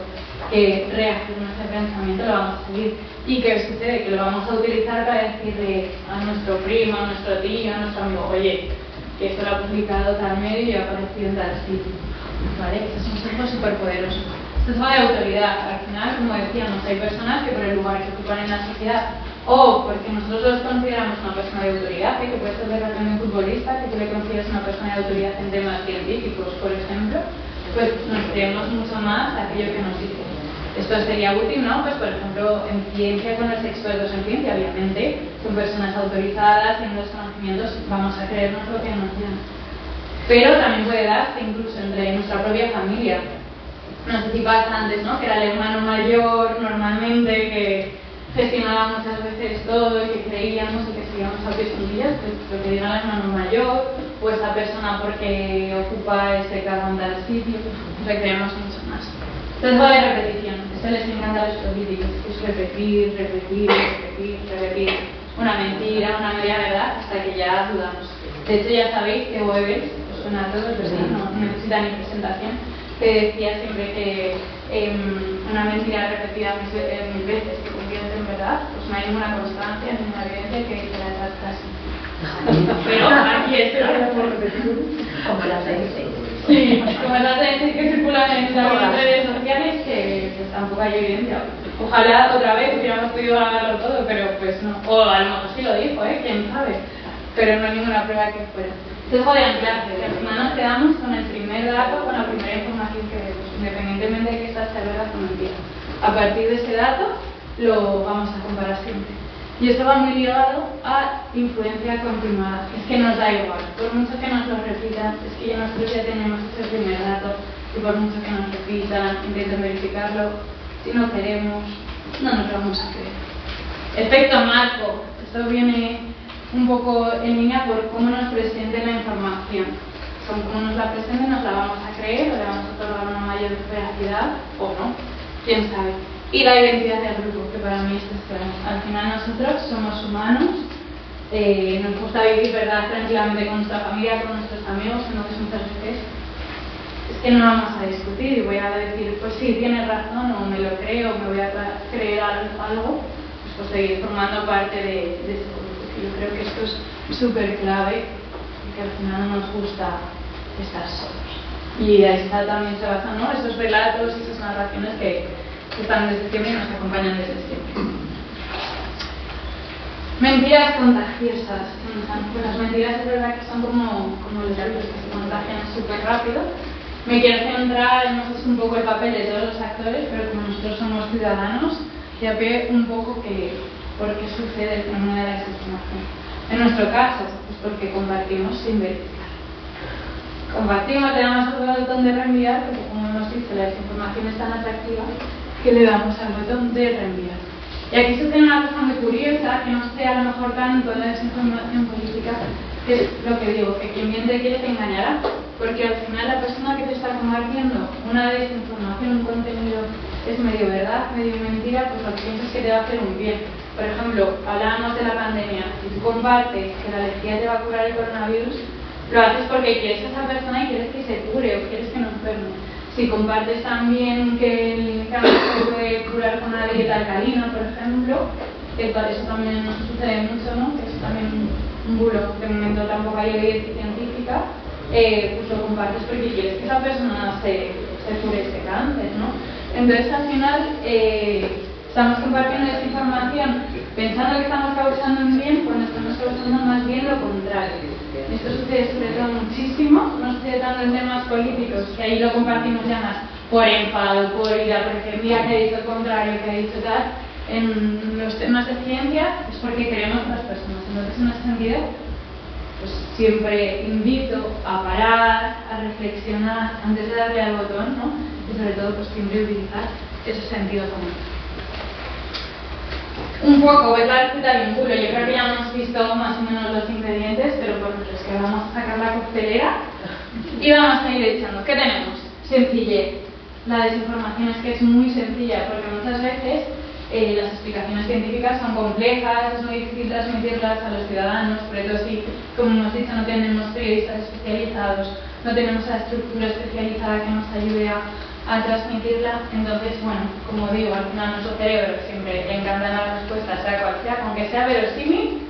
que reafirma ese pensamiento, lo vamos a seguir. ¿Y qué sucede? Que lo vamos a utilizar para decirle a nuestro primo, a nuestro tío, a nuestro amigo, oye, que esto lo ha publicado tal medio y ha aparecido en tal sitio. ¿Vale? Ese es un sesgo súper poderoso. Sesgo de autoridad. Al final, como decíamos, hay personas que por el lugar que ocupan en la sociedad o porque nosotros los consideramos una persona de autoridad, que puede ser de repente un futbolista, que tú le consideras una persona de autoridad en temas científicos, por ejemplo, pues nos creemos mucho más aquello que nos dice. Esto sería útil, ¿no? Pues por ejemplo, en ciencia, con los expertos en ciencia, obviamente, son personas autorizadas, tienen los conocimientos, vamos a creernos lo que nos digan. Pero también puede darse incluso entre nuestra propia familia. No sé si pasa antes, ¿no? Que era el hermano mayor, normalmente, que gestionaba muchas veces todo y que creíamos y que seguíamos a pies juntillas, pues lo que diga el hermano mayor, o esta persona porque ocupa este cargo en tal sitio, pues creemos mucho más. Entonces va de repetición, esto les encanta a los políticos, es repetir, repetir, repetir, repetir una mentira, una media verdad, hasta que ya dudamos. De hecho ya sabéis que Goebbels, os suena a todos, ¿verdad? No necesita ni presentación, que decía siempre que una mentira repetida mil veces que convierte en verdad, pues no hay ninguna constancia, ninguna evidencia que dice la verdad casi. Pero aquí está por repetir. Como las de Sí, como las de que circulan en las redes sociales, que pues, tampoco hay evidencia. Ojalá otra vez hubiéramos podido grabarlo todo, pero pues no. O a lo mejor sí lo dijo, quién sabe. Pero no hay ninguna prueba que fuera. Entonces, de anclaje, que al final nos quedamos con el primer dato, con la primera información que vemos, independientemente de que esta sea verdad o mentira. A partir de ese dato, lo vamos a comparar siempre. Y esto va muy ligado a influencia continuada. Es que nos da igual, por mucho que nos lo repitan, es que ya nosotros ya tenemos ese primer dato, y por mucho que nos repitan, intenten verificarlo, si no queremos, no nos lo vamos a creer. Efecto marco. Esto viene un poco en línea por cómo nos presenten la información. Son como nos la presenten, nos la vamos a creer, o le vamos a otorgar una mayor veracidad o no, quién sabe. Y la identidad del grupo, que para mí es clave. Al final nosotros somos humanos, nos gusta vivir verdad tranquilamente con nuestra familia, con nuestros amigos, entonces muchas veces es que no vamos a discutir y voy a decir, pues sí, tienes razón, o me lo creo, o me voy a creer algo, pues seguir formando parte de ese grupo. Yo creo que esto es súper clave y que al final no nos gusta estar solos. Y ahí está también se basan, ¿no?, esos relatos y esas narraciones que están desde siempre y nos acompañan desde siempre. Mentiras contagiosas. Pues las mentiras es verdad que son como los virus que se contagian súper rápido. Me quiero centrar en un poco el papel de todos los actores, pero como nosotros somos ciudadanos, ya ve un poco por qué sucede el fenómeno de la desinformación. En nuestro caso, pues porque compartimos sin verificar. Compartimos, le damos al botón de reenviar, porque como hemos dicho, la desinformación es tan atractiva que le damos al botón de reenviar. Y aquí sucede una cosa muy curiosa, que no sé a lo mejor tanto la desinformación política, que es lo que digo, que quien bien te quiere te engañará, porque al final la persona que te está compartiendo una desinformación, un contenido es medio verdad, medio mentira, pues lo que piensas es que te va a hacer un bien. Por ejemplo, hablábamos de la pandemia, si tú compartes que la lejía te va a curar el coronavirus, lo haces porque quieres a esa persona y quieres que se cure o quieres que no enferme. Si compartes también que el cáncer se puede curar con una dieta alcalina, por ejemplo, eso también sucede mucho, ¿no?, que es también un bulo, de momento tampoco hay evidencia científica, pues lo compartes porque quieres que esa persona se cure este cáncer, ¿no? Entonces al final estamos compartiendo esta información pensando que estamos causando un bien cuando estamos causando más bien lo contrario. Esto sucede sobre todo muchísimo, no sucede tanto en temas políticos, que ahí lo compartimos ya más por enfado, por ira, porque el día que he dicho el contrario, que he dicho tal. En los temas de ciencia es porque queremos a las personas. Entonces, en ese sentido, pues siempre invito a parar, a reflexionar antes de darle al botón, ¿no?, y sobre todo pues siempre utilizar ese sentido común. Un poco, ver la receta de un bulo. Yo creo que ya hemos visto más o menos los ingredientes, pero por los que vamos a sacar la coctelera y vamos a ir echando. ¿Qué tenemos? Sencillez. La desinformación es que es muy sencilla, porque muchas veces las explicaciones científicas son complejas, es muy difícil transmitirlas a los ciudadanos, sobre todo si, como hemos dicho, no tenemos periodistas especializados, no tenemos la estructura especializada que nos ayude a transmitirla. Entonces, bueno, como digo, al final nuestro cerebro siempre le encantan las respuestas, sea cual sea, aunque sea verosímil,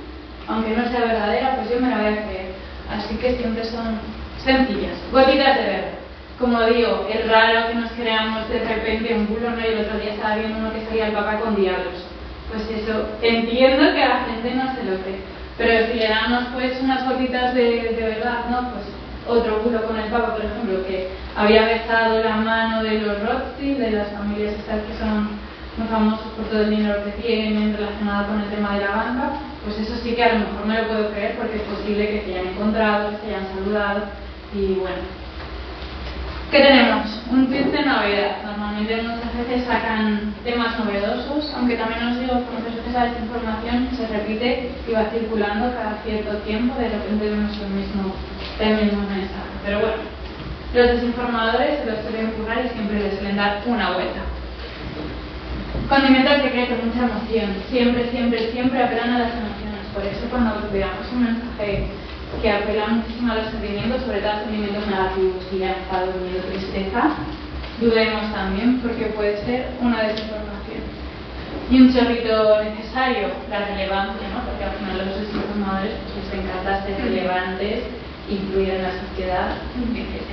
aunque no sea verdadera, pues yo me la voy a creer. Así que siempre son sencillas, gotitas de verdad. Como digo, es raro que nos creamos de repente un bulo, ¿no? Y el otro día estaba viendo uno que salía el Papa con diablos. Pues eso, entiendo que a la gente no se lo cree, pero si le damos pues unas gotitas de verdad, ¿no? Pues otro bulo con el Papa, por ejemplo, que había besado la mano de los Rothschild, de las familias estas que son muy famosos por todo el dinero que tienen relacionado con el tema de la banca, pues eso sí que a lo mejor me lo puedo creer porque es posible que se hayan encontrado, que se hayan saludado y bueno. ¿Qué tenemos? Un tweet de novedad. Normalmente muchas veces sacan temas novedosos, aunque también os digo que muchas veces la desinformación se repite y va circulando cada cierto tiempo, de repente vemos el mismo mensaje. Pero bueno, los desinformadores se los suelen currar y siempre les suelen dar una vuelta. Condimento al secreto, mucha emoción. Siempre, siempre, siempre apelan a las emociones. Por eso cuando veamos un mensaje que apela muchísimo a los sentimientos, sobre todo a sentimientos negativos, y ya enfado, miedo, tristeza, dudemos también, porque puede ser una desinformación. Y un chorrito necesario, la relevancia, ¿no? Porque al final los desinformadores pues, les encanta ser relevantes, influir en la sociedad, etc.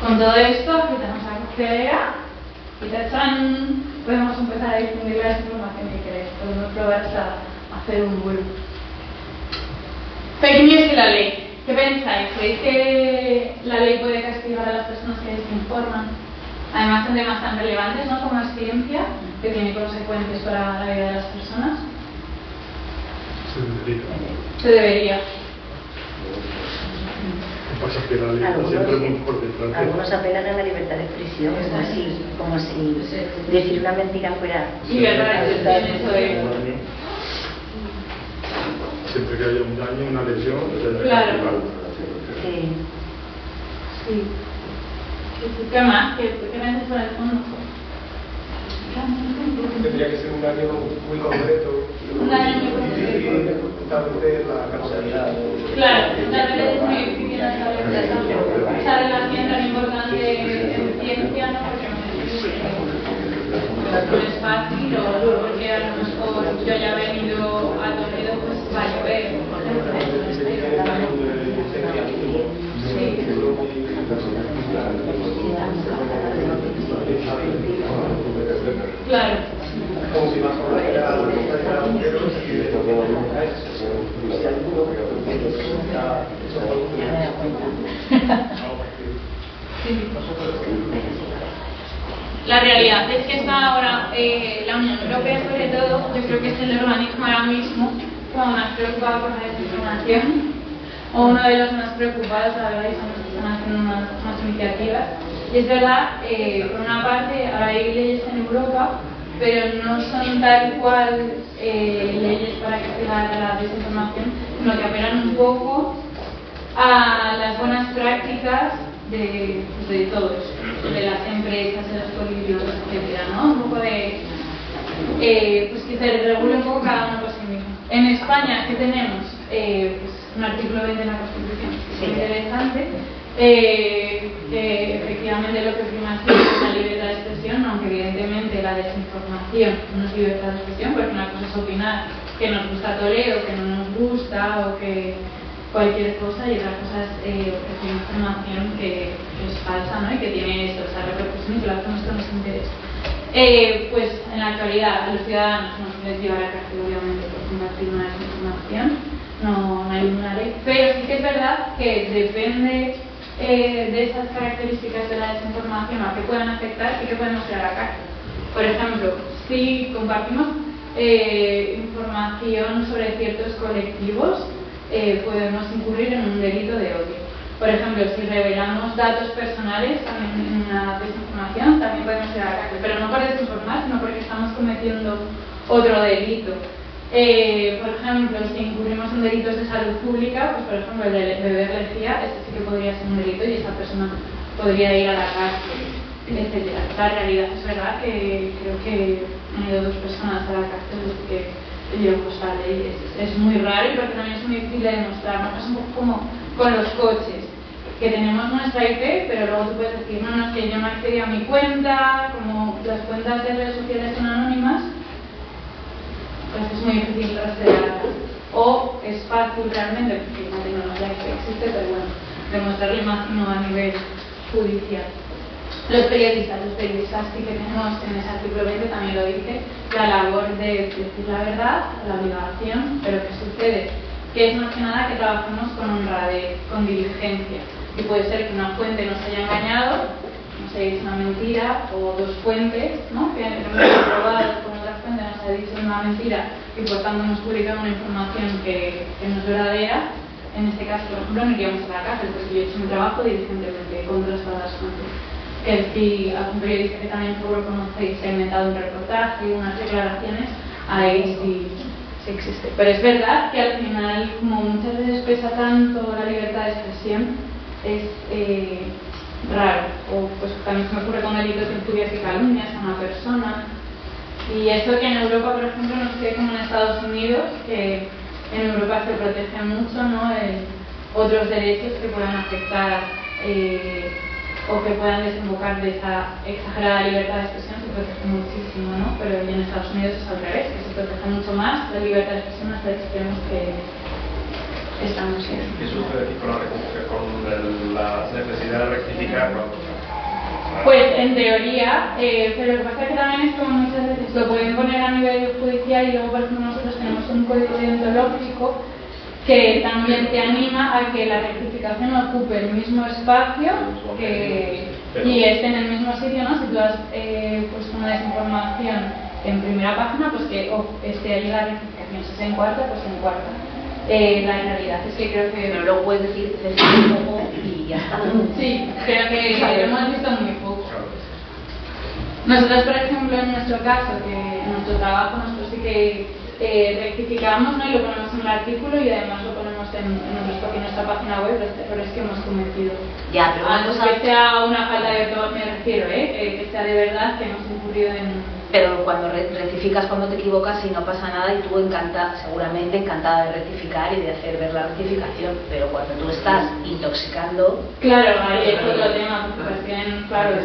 Con todo esto, quitamos la coctelera y ¡tachán! Podemos empezar a difundir la desinformación que queréis. Podemos probar hasta hacer un vuelo. Fake news y la ley. ¿Qué pensáis? ¿Creéis que la ley puede castigar a las personas que desinforman? Además son temas tan relevantes, ¿no? Como la ciencia, que tiene consecuencias para la vida de las personas. Se debería. Pasa que la ley siempre es muy por detrás. Algunos apelan a la libertad de expresión, como si decir una mentira fuera. Libertad de expresión, eso es. Siempre que haya un daño, una lesión, claro. Sí. Sí. ¿Qué más? ¿Qué metes por el fondo? Tendría que ser un daño muy concreto. Un daño muy concreto. Y justamente la causalidad. Claro, realmente es muy difícil establecer esa relación tan importante en ciencia, ¿no? Porque no es fácil, o porque a lo mejor yo haya venido a Toledo, pues va a llover, por ejemplo. Sí. Claro. La realidad es que está ahora la Unión Europea, sobre todo, yo creo que es el organismo ahora mismo como más preocupado por la desinformación, o uno de los más preocupados, la verdad, y son los que están haciendo más iniciativas. Y es verdad, por una parte, ahora hay leyes en Europa, pero no son tal cual leyes para castigar la desinformación, sino que apelan un poco a las buenas prácticas de todos, de las empresas, de los políticos, etcétera, ¿no? Un poco de pues que se regule un poco cada uno por sí mismo. En España, ¿qué tenemos? Pues un artículo 20 de la Constitución, que es muy interesante, que efectivamente lo que prima es la libertad de expresión, aunque evidentemente la desinformación no es libertad de expresión, porque una cosa es opinar que nos gusta Toledo, que no nos gusta, o que cualquier cosa, y otra cosa es ofrecer información que es falsa, ¿no? Y que tiene esa repercusión y que lo hace nuestro interés. Pues en la actualidad a los ciudadanos no se les lleva a la cárcel, obviamente, por compartir una desinformación, no hay ninguna ley, pero sí que es verdad que depende de esas características de la desinformación a que puedan afectar y que podemos ir a la cárcel. Por ejemplo, si compartimos información sobre ciertos colectivos, podemos incurrir en un delito de odio. Por ejemplo, si revelamos datos personales en una desinformación, también podemos ir a la cárcel, pero no por desinformar, sino porque estamos cometiendo otro delito. Por ejemplo, si incurrimos en delitos de salud pública, pues por ejemplo el de beber lejía, este sí que podría ser un delito y esa persona podría ir a la cárcel, etc. La realidad es verdad que creo que han ido 2 personas a la cárcel desde que llegó esta ley. Es muy raro y porque también es muy difícil de demostrar, ¿no? Es un poco como con los coches, que tenemos nuestra IP, pero luego tú puedes decir, no, es que yo no accedí a mi cuenta, como las cuentas de redes sociales son anónimas, pues es muy difícil rastrearlas. O es fácil realmente, porque la tecnología existe, pero bueno, demostrarlo, imagino, a nivel judicial. Los periodistas sí que tenemos en ese artículo 20, también lo dice, la labor de decir la verdad, la obligación, pero ¿qué sucede? Que es más que nada que trabajemos con honradez, con diligencia. Y puede ser que una fuente nos haya engañado, nos haya dicho una mentira, o 2 fuentes, ¿no? Que hemos comprobado con otra fuente nos ha dicho una mentira y por tanto nos publican una información que no es verdadera. En este caso, por ejemplo, no iríamos a la cárcel porque yo he hecho mi trabajo diligentemente contra todas las fuentes. que si algún periodista que también seguro conocéis se ha inventado un reportaje, unas declaraciones, ahí sí existe. Pero es verdad que al final, como muchas veces pesa tanto la libertad de expresión, es raro. O pues también se me ocurre con delitos de injurias y calumnias a una persona. Y eso que en Europa, por ejemplo, no sé como en Estados Unidos, que en Europa se protege mucho, ¿no? Otros derechos que puedan afectar o que puedan desembocar de esa exagerada libertad de expresión se protege muchísimo, ¿no? Pero en Estados Unidos es al revés, que se protege mucho más la libertad de expresión hasta extremos que estamos en. ¿Qué sucede aquí con la necesidad de rectificar? Pues en teoría, pero lo que pasa es que también es como muchas veces lo pueden poner a nivel judicial y luego por ejemplo nosotros tenemos un código deontológico que también te anima a que la rectificación ocupe el mismo espacio y esté en el mismo sitio, ¿no? Si tú has puesto una desinformación en primera página, pues que esté ahí la rectificación. Si es en cuarta, pues en cuarta. La realidad es que creo que... Pero luego puedes decir un poco y ya está. Sí, creo que lo hemos visto muy poco. Nosotros, por ejemplo, en nuestro caso, que en nuestro trabajo, nosotros sí que rectificamos, ¿no? Y lo ponemos en el artículo y además lo ponemos en nuestra página web, los errores que hemos cometido. Ya, pero que sea una falta de autor, me refiero, que sea de verdad que hemos incurrido en... Pero cuando rectificas, cuando te equivocas y no pasa nada y tú seguramente encantada de rectificar y de hacer ver la rectificación, pero cuando tú estás intoxicando... Claro, ahí es otro tema, porque tienen, claro,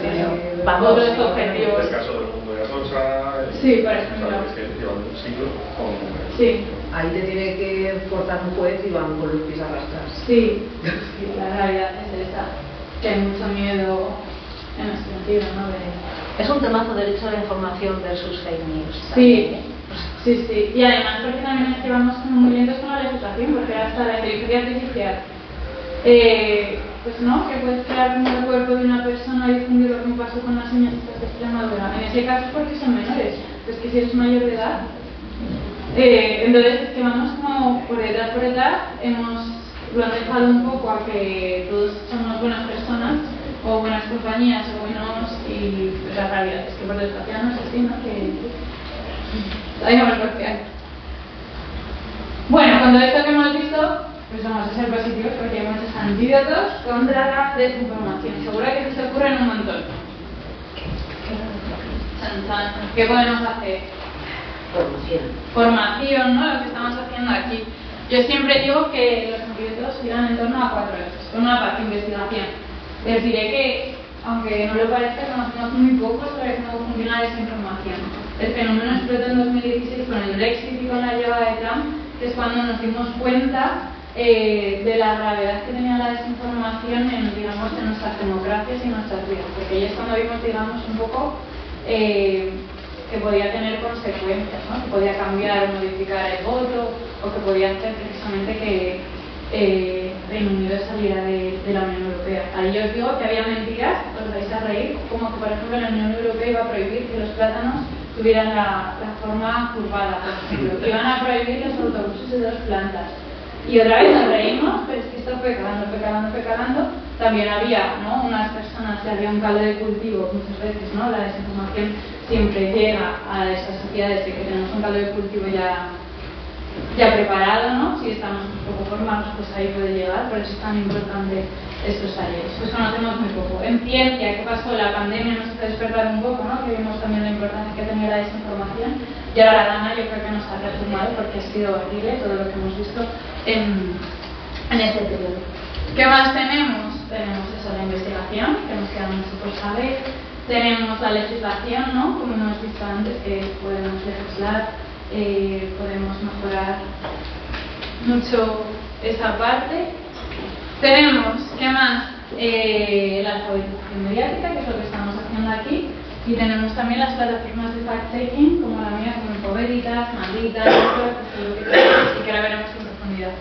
otros objetivos. El caso del mundo de Atocha... Sí, por ejemplo. Es que llevan un siglo con... Sí. Ahí te tiene que forzar un juez y van con los pies arrastrados. Sí, la realidad es esa, que hay mucho miedo en ese sentido, ¿no? Es un temazo derecho a la información versus fake news. Sí, sí, sí. Y además porque también es que vamos como muy lentos con la legislación, porque hasta la inteligencia artificial, pues no, que puedes crear un cuerpo de una persona y difundir lo que me pasó con las señoritas de Extremadura. En ese caso es porque son menores, pues que si eres mayor de edad. Entonces es que vamos como por detrás, lo han dejado un poco a que todos somos buenas personas o buenas compañías o buenos, y pues la realidad es que por desgracia no es así, ¿no? Que hay una responsabilidad. Bueno, con todo esto que hemos visto, pues vamos a ser positivos porque hay muchos antídotos contra la desinformación. Seguro que se os ocurren un montón. ¿Qué podemos hacer? Formación, ¿no? Lo que estamos haciendo aquí. Yo siempre digo que los antídotos giran en torno a 4 ejes. Por una parte, investigación. Les diré que, aunque no lo parezca, conocemos muy poco sobre cómo funciona la desinformación. El fenómeno explotó en 2016 con el Brexit y con la llegada de Trump, que es cuando nos dimos cuenta de la gravedad que tenía la desinformación en nuestras democracias y nuestras vidas. Porque ahí es cuando vimos, un poco que podía tener consecuencias, ¿no? Que podía cambiar o modificar el voto, o que podía hacer precisamente que Reino Unido saliera de la Unión Europea. Ahí yo os digo que había mentiras, os vais a reír, como que por ejemplo la Unión Europea iba a prohibir que los plátanos tuvieran la forma curvada, por ejemplo, que iban a prohibir los autobuses de 2 plantas. Y otra vez nos reímos, pero es que esto fue calando. También había, ¿no? Unas personas que había un caldo de cultivo, muchas veces, ¿no? La desinformación siempre llega a esas sociedades de que tenemos un caldo de cultivo ya preparado, ¿no? Si estamos un poco formados, pues ahí puede llegar, por eso es tan importante estos talleres. Pues conocemos muy poco. En ciencia, ¿qué pasó? La pandemia nos hizo despertar un poco, ¿no? Que vimos también la importancia que tenía la desinformación. Y ahora la Dana yo creo que nos ha reafirmado porque ha sido horrible todo lo que hemos visto en este periodo. ¿Qué más tenemos? Tenemos eso, la investigación, que nos queda mucho por saber. Tenemos la legislación, ¿no? Como hemos visto antes, que podemos legislar, podemos mejorar mucho esa parte. Tenemos, ¿qué más? La alfabetización mediática, que es lo que estamos haciendo aquí. Y tenemos también las plataformas de fact-checking, como la mía, como Infoveritas, Maldita, y que ahora veremos en profundidad.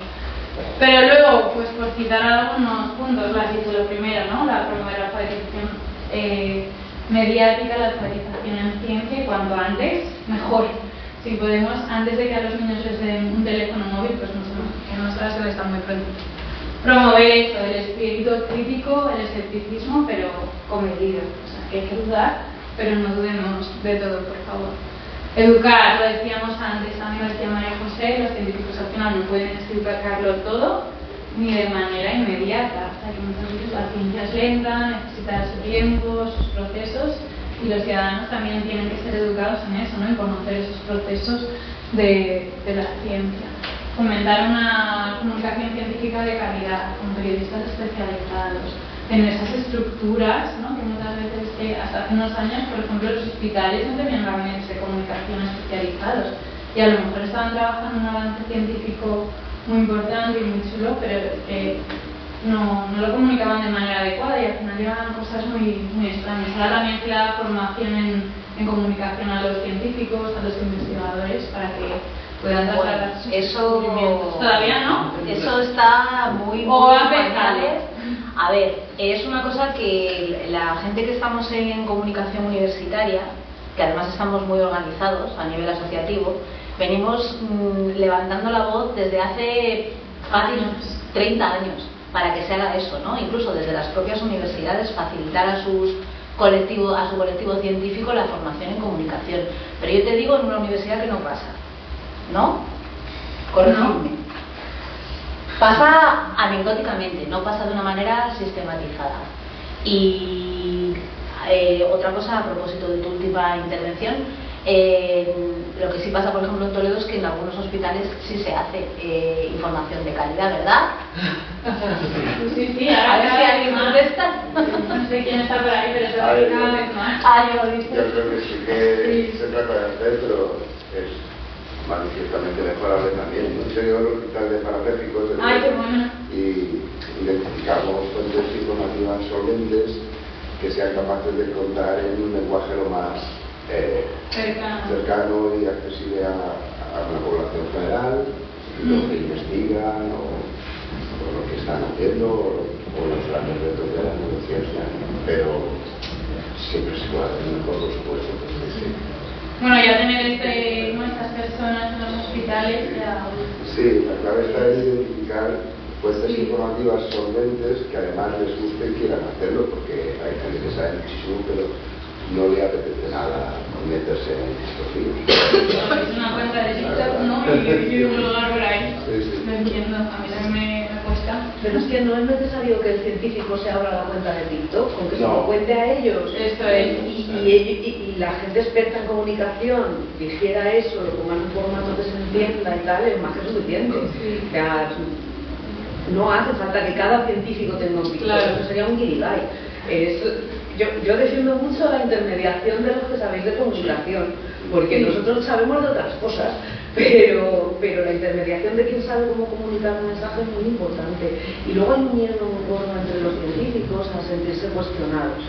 Pero luego, pues por citar algunos puntos, lo has dicho lo primero, ¿no? Promover la alfabetización mediática, la alfabetización en ciencia, y cuanto antes, mejor. Si podemos, antes de que a los niños les den un teléfono móvil, pues no sé, que no se les está muy pronto. Promover eso, el espíritu crítico, el escepticismo, pero comedido. O sea, que hay que dudar, pero no dudemos de todo, por favor. Educar, lo decíamos antes, también lo decía María José, los científicos al final no pueden explicarlo todo ni de manera inmediata. O sea, que muchas veces la ciencia es lenta, necesita su tiempo, sus procesos, y los ciudadanos también tienen que ser educados en eso, ¿no? En conocer esos procesos de la ciencia. Fomentar una comunicación científica de calidad, con periodistas especializados, tener esas estructuras, ¿no? Que muchas veces, hasta hace unos años, por ejemplo, los hospitales no tenían gabinetes de comunicación especializados, y a lo mejor estaban trabajando en un avance científico muy importante y muy chulo, pero no lo comunicaban de manera adecuada, y al final llegaban cosas muy extrañas. Ahora también se le da formación en comunicación a los científicos, a los investigadores, para que puedan trasladar sus descubrimientos. ¿Todavía no? Eso está muy pañales. A ver, es una cosa que la gente que estamos en comunicación universitaria, que además estamos muy organizados a nivel asociativo, venimos levantando la voz desde hace fácil 30 años para que se haga eso, ¿no? Incluso desde las propias universidades facilitar a su colectivo científico la formación en comunicación. Pero yo te digo, en una universidad que no pasa, ¿no? Corregidme. Pasa anecdóticamente, no pasa de una manera sistematizada. Y otra cosa a propósito de tu última intervención, lo que sí pasa, por ejemplo, en Toledo es que en algunos hospitales sí se hace información de calidad, ¿verdad? Sí, a ver si alguien contesta. No sé quién está por ahí, pero se va A ver, cada vez más. yo creo que sí que se trata de hacer, pero es manifiestamente mejorable también. Yo soy el hospital de parapléjicos y identificamos fuentes informativas solventes que sean capaces de contar en un lenguaje lo más cercano y accesible a una población general, lo que investigan o lo que están haciendo o los grandes retos de la neurociencia, pero siempre se puede hacer mejor, por supuesto. Bueno, ya tener estas personas en los hospitales ya... Sí, la clave está en identificar fuentes informativas solventes que además les guste y quieran hacerlo, porque hay gente que sabe muchísimo, pero no le apetece nada meterse en estos líos. Es una cuenta de TikTok, ¿no? Y un lugar por ahí. No entiendo, a mí también me cuesta. Pero es que no es necesario que el científico se abra la cuenta de TikTok, con que se lo cuente a ellos. Esto es. Y la gente experta en comunicación dijera eso, lo ponga en un formato que se entienda y tal, es más que suficiente. O sea, no hace falta que cada científico tenga un TikTok, eso sería un guirigay. Yo defiendo mucho la intermediación de los que sabéis de comunicación, porque nosotros sabemos de otras cosas, pero la intermediación de quien sabe cómo comunicar un mensaje es muy importante. Y luego hay un miedo muy gordo entre los científicos a sentirse cuestionados,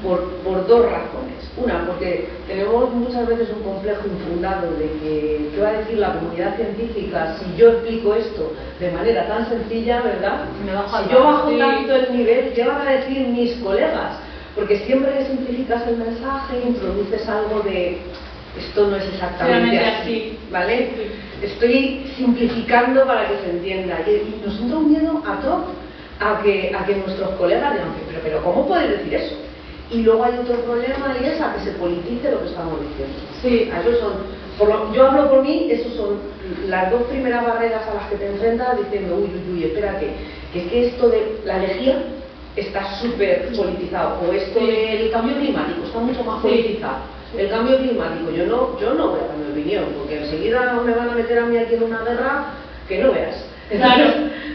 por dos razones. Una, porque tenemos muchas veces un complejo infundado de que ¿qué va a decir la comunidad científica si yo explico esto de manera tan sencilla, ¿verdad? Si yo bajo tanto el nivel, ¿qué van a decir mis colegas? Porque siempre que simplificas el mensaje, introduces algo de esto no es exactamente así, ¿vale? Estoy simplificando para que se entienda. Y nos entra un miedo a que nuestros colegas digan, pero ¿cómo puedes decir eso? Y luego hay otro problema y es a que se politice lo que estamos diciendo. Sí. Esos son, yo hablo por mí, esas son las dos primeras barreras a las que te enfrentas diciendo, uy, espérate, que esto de la lejía está súper politizado, o esto del cambio climático está mucho más politizado. El cambio climático, yo no voy a dar mi opinión, porque enseguida me van a meter a mí aquí en una guerra que no veas. Claro,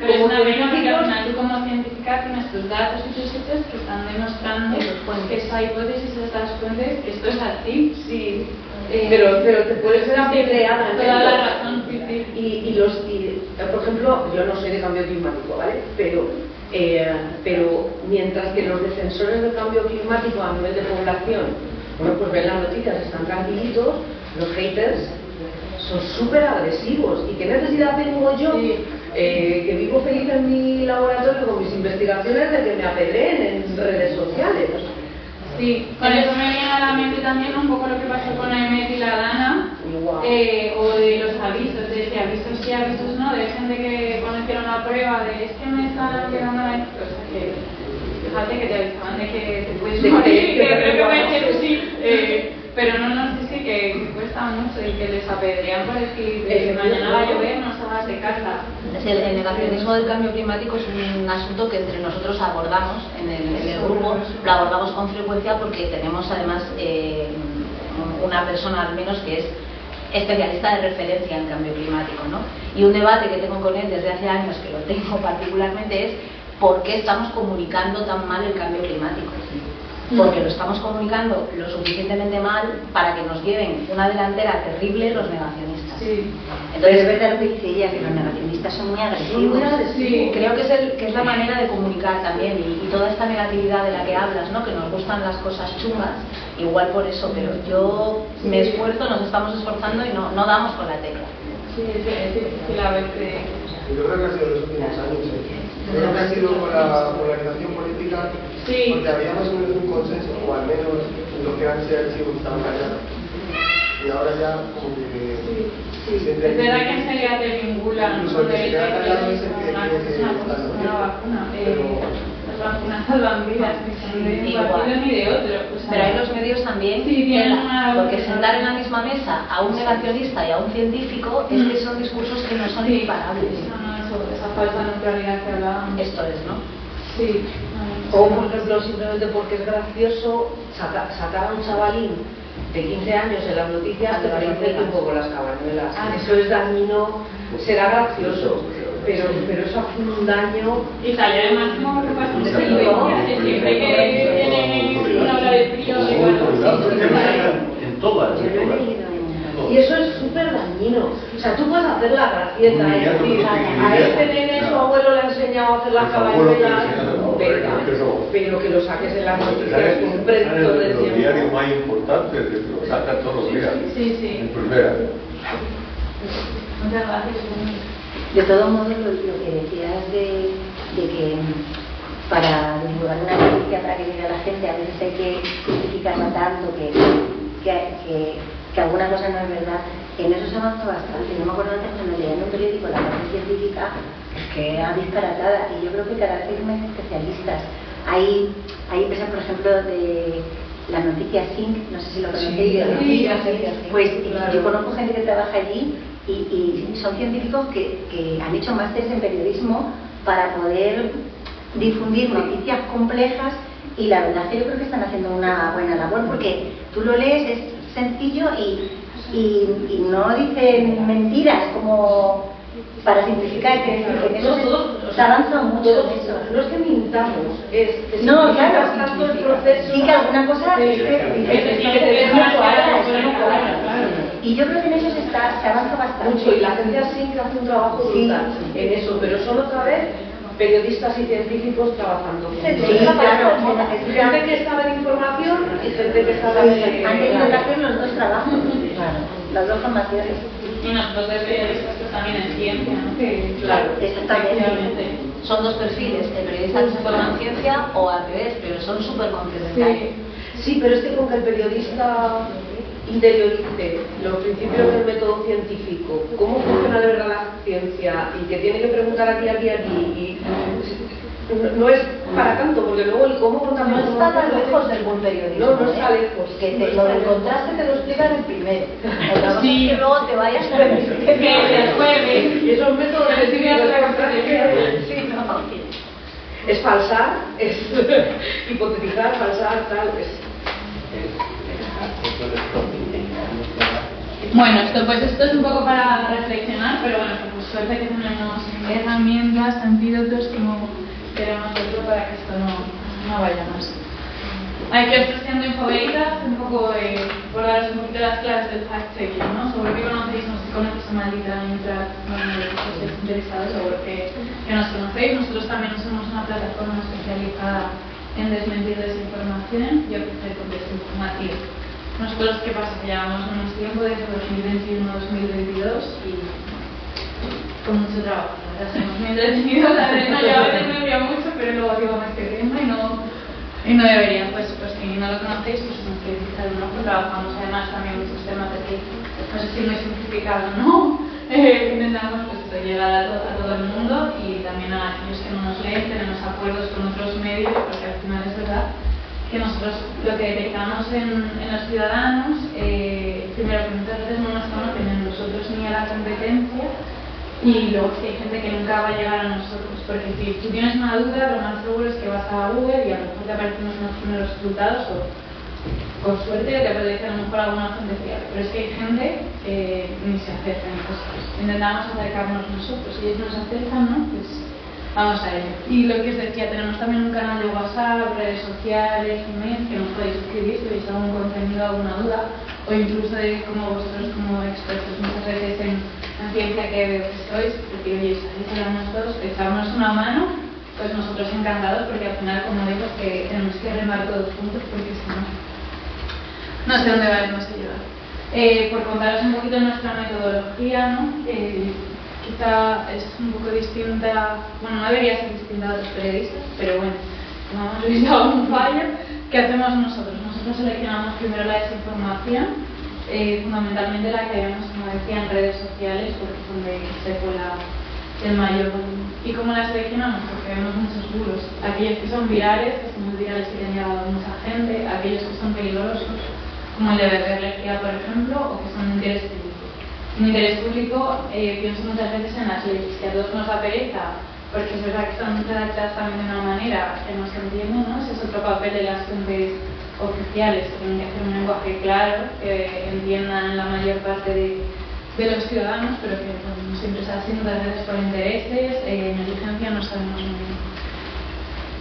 pero es una pena porque al final tú como científica tienes tus datos y tus hechos que están demostrando que esa hipótesis, estas fuentes, esto es así. Sí. Pero te puedes ser apedreada. Toda la razón, sí. Por ejemplo, yo no soy de cambio climático, ¿vale? Pero mientras que los defensores del cambio climático a nivel de población, bueno, pues ven las noticias, están tranquilitos, los haters son súper agresivos. ¿Y qué necesidad tengo yo, que vivo feliz en mi laboratorio con mis investigaciones, de que me apedreen en redes sociales? Sí, con eso me viene a la mente también un poco lo que pasó con Emmet y la Dana, o de los avisos, de si avisos sí, avisos no, de gente que conocieron la prueba de es que me están llegando la cosa que fíjate que te avisaban de que te puedes morir, que creo que me dijeron sí, pero no sé si que cuesta mucho y que les apedrean por decir que mañana va a llover, no salgas de casa. El negacionismo del cambio climático es un asunto que entre nosotros abordamos en el grupo, lo abordamos con frecuencia porque tenemos además una persona al menos que es especialista de referencia en cambio climático, ¿no? Y un debate que tengo con él desde hace años, que lo tengo particularmente, es ¿por qué estamos comunicando tan mal el cambio climático? Porque lo estamos comunicando lo suficientemente mal para que nos lleven una delantera terrible los negacionistas. Sí. Entonces es verdad lo que dice ella, que los negacionistas son muy agresivos. Sí, creo que es la manera de comunicar también y toda esta negatividad de la que hablas, ¿no? Que nos gustan las cosas chungas, igual por eso, pero yo me esfuerzo, nos estamos esforzando y no damos con la tecla. Sí, es difícil a veces. Yo creo que ha sido en los últimos años. Creo que ha sido por la polarización política, porque había más o menos un consenso, o al menos lo que antes era archivo estaba callado. Y ahora ya como que... Es verdad que enseguida te vinculan incluso el que se queda callado es el que una vacuna. Las vacunas salvan vidas, ni son de un partido ni de otro. Pero hay los medios también, porque sentar en la misma mesa a un negacionista y a un científico es que son discursos que no son equiparables. Esa falsa neutralidad que hablábamos. Esto es, ¿no? Sí. O por ejemplo, simplemente porque es gracioso sacar a un chavalín de 15 años en las noticias te parece un poco las cabañuelas. Eso es dañino, será gracioso, pero eso hace un daño. Y salió el máximo porque bastante frecuencia, siempre que tiene una hora de frío en todas. Y eso es súper dañino. O sea, tú puedes hacer la gracieta, es decir, a este nene su abuelo le ha enseñado a hacer las cabañuelas, pero que lo saques en las noticias con un predictor del tiempo. Los diarios más importantes que lo sacan todos los días. Sí. En primera. Muchas gracias. De todos modos, lo que decías de que para divulgar una noticia, para que llegue a la gente, a veces hay que justificarla tanto que alguna cosa no es verdad. En eso se avanza bastante. Yo me acuerdo antes cuando leía en un periódico la parte científica, que era disparatada, y yo creo que cada vez hay más especialistas. Hay empresas, por ejemplo, de las noticias Sync, no sé si lo conocéis. Pues yo conozco gente que trabaja allí y son científicos que han hecho másteres en periodismo para poder difundir noticias complejas, y la verdad es que yo creo que están haciendo una buena labor, porque tú lo lees, es sencillo y no dicen mentiras como para simplificar, que en eso se avanza mucho en eso. No es que mintamos, es que no, claro, tanto el proceso. Sí, que alguna cosa es que y yo creo que en eso se avanza bastante. Mucho, y la agencia SINC hace un trabajo brutal en eso, pero son otra vez periodistas y científicos trabajando. Sí, claro. Gente que estaba en información y gente que estaba en... Han tenido que hacer los dos trabajos, las dos formaciones. Y nosotros de periodistas pues también en ciencia, ¿no? Claro, exactamente. Son dos perfiles, el periodista que se forma en ciencia o al revés, pero son súper complementarios. Sí, pero es que con que el periodista interiorice los principios del método científico, cómo funciona de verdad la ciencia, y que tiene que preguntar aquí, y no es para tanto, porque luego el cómo no está tan lejos del buen periodismo. No está lejos. Que lo del contraste te lo explican el primero. Sí. Que luego te vayas a ver y esos métodos científicos es falsar, es hipotetizar, falsar, tal, Bueno, esto es un poco para reflexionar, pero bueno, por suerte que tenemos herramientas, antídotos como queremos nosotros para que esto no vaya más. Aquí os estoy haciendo infobeitas, un poco por daros un poquito las claves del fact-checking, ¿no? Sobre qué conocéis, no sé si conoces a Maldita mientras estéis interesados, seguro que nos conocéis. Nosotros también somos una plataforma especializada en desmentir desinformación y ofrecer contexto informativo. Nosotros, ¿qué pasa? Que llevamos unos tiempos desde 2021-2022 y con mucho trabajo. La verdad, somos muy entretenidos, la verdad, yo a veces me envío mucho, pero luego digo, me estoy riendo y no debería. Pues si no lo conocéis, pues nos queréis echar un ojo. Trabajamos además también muchos temas de que, no sé si muy simplificado, ¿no? Intentamos pues, llegar a todo el mundo y también a aquellos que no nos leen, tenemos acuerdos con otros medios, porque al final es verdad que nosotros lo que detectamos en los ciudadanos, primero que muchas veces no nos conocen en nosotros ni a la competencia, y luego que hay gente que nunca va a llegar a nosotros, porque si tú tienes una duda, lo más seguro es que vas a Google y a lo mejor te aparecen unos primeros resultados, o por suerte te aparece a lo mejor alguna fuente fiable, pero es que hay gente que ni se acerca, entonces intentamos acercarnos nosotros, y ellos nos acercan, ¿no? Pues vamos a ello. Y lo que os decía, tenemos también un canal de WhatsApp, redes sociales, email, que nos podéis escribir si veis algún contenido, alguna duda, o incluso de como vosotros como expertos muchas veces en ciencia que veo que sois, porque oye, sabéis hablamos todos, echarnos una mano, pues nosotros encantados, porque al final, como digo, que tenemos que remar todos juntos, porque si no sé dónde vamos a llegar. Por contaros un poquito nuestra metodología, ¿no? Quizá es un poco distinta, bueno, no debería ser distinta a otros periodistas, pero bueno, como hemos visto algún fallo, ¿qué hacemos nosotros? Nosotros seleccionamos primero la desinformación, fundamentalmente la que vemos, como decía, en redes sociales, porque es donde se cuela el mayor volumen. ¿Y cómo la seleccionamos? Porque vemos muchos bulos, aquellos que son virales, que son muy virales y que han llegado a mucha gente, aquellos que son peligrosos, como el de beber lejía, por ejemplo, o que son de interés público. En interés público pienso muchas veces en las leyes, que a todos nos da pereza, porque es verdad que están redactadas también de una manera que no se entiende, ¿no? Ese es otro papel de las fuentes oficiales, que tienen que hacer un lenguaje claro, que entiendan la mayor parte de los ciudadanos, pero que no siempre es así, muchas veces por intereses, negligencia, no sabemos muy bien.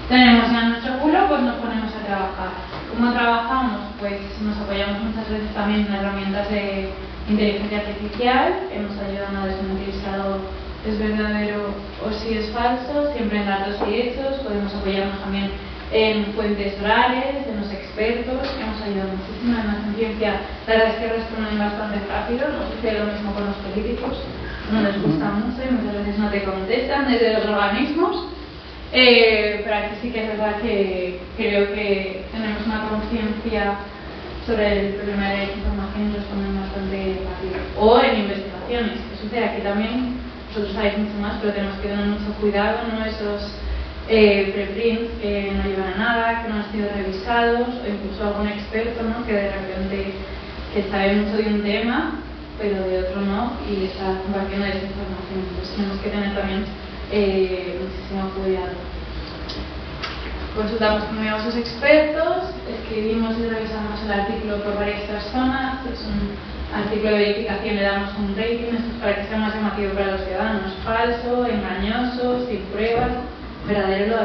Tenemos ya nuestro bulo, pues nos ponemos a trabajar. ¿Cómo trabajamos? Pues nos apoyamos muchas veces también en herramientas de inteligencia artificial, que nos ayudan a desmentir si algo es verdadero o si es falso, siempre en datos y hechos. Podemos apoyarnos también en fuentes orales, en los expertos, que nos ayudan muchísimo. Además, en ciencia, la verdad es que responden bastante rápido, no sucede lo mismo con los políticos, no les gusta mucho y muchas veces no te contestan desde los organismos. Pero aquí sí que es verdad que creo que tenemos una conciencia sobre el problema de la información y responden bastante rápido. O en investigaciones, que sucede aquí también, vosotros sabéis mucho más, pero tenemos que tener mucho cuidado, ¿no? Esos preprints que no llevan a nada, que no han sido revisados, o incluso algún experto, ¿no? Que de repente que sabe mucho de un tema, pero de otro no, y está compartiendo desinformación. Entonces tenemos que tener también muchísimo cuidado. Consultamos con numerosos expertos, escribimos y revisamos el artículo por varias personas, es un artículo de verificación, le damos un rating, esto es para que sea más llamativo para los ciudadanos, falso, engañoso, sin pruebas, verdadero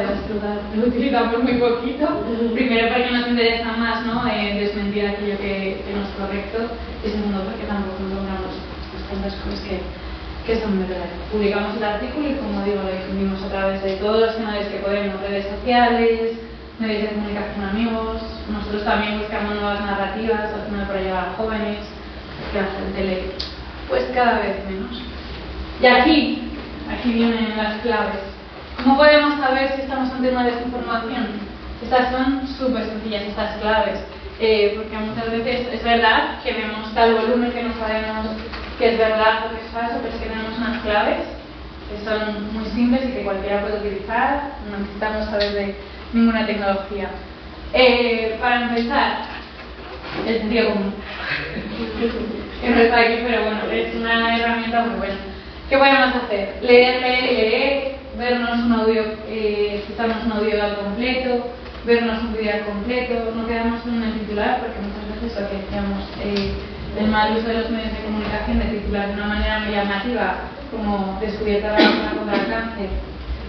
lo utilizamos muy poquito, primero porque nos interesa más, ¿no? Desmentir aquello que no es correcto, y segundo porque tampoco logramos tantas cosas que son verdaderas. Publicamos el artículo y, como digo, lo difundimos a través de todos los canales que podemos, redes sociales, medios de comunicación amigos. Nosotros también buscamos nuevas narrativas, al final para llegar a jóvenes, que la gente lee, pues cada vez menos. Y aquí vienen las claves. ¿Cómo podemos saber si estamos ante una desinformación? Estas son súper sencillas, estas claves, porque muchas veces es verdad que vemos tal volumen que no sabemos que es verdad o que es falso, pero es que tenemos unas claves que son muy simples y que cualquiera puede utilizar, no necesitamos saber de ninguna tecnología. Para empezar, el sentido común, que no está aquí, pero bueno, es una herramienta muy buena. ¿Qué podemos hacer? Leer, vernos un audio, escucharnos un audio al completo, vernos un vídeo al completo, no quedamos en el titular, porque muchas veces lo que decíamos, el mal uso de los medios de comunicación, de titular de una manera muy llamativa, como descubierta la vacuna contra el cáncer,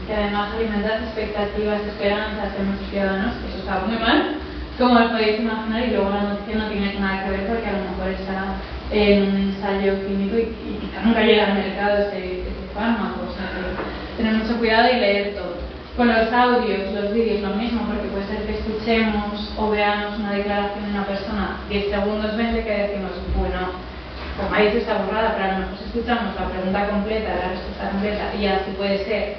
que además alimenta expectativas, esperanzas de nuestros ciudadanos, eso está muy mal, como os podéis imaginar, y luego la noticia no tiene nada que ver porque a lo mejor está en un ensayo clínico y quizá nunca llega al mercado ese fármaco, o sea, tener mucho cuidado y leer todo. Con los audios, los vídeos, lo mismo, porque puede ser que escuchemos o veamos una declaración de una persona 10 segundos 20 que decimos, bueno, como ha dicho esta borrada, pero a lo mejor escuchamos la pregunta completa, la respuesta completa, y así puede ser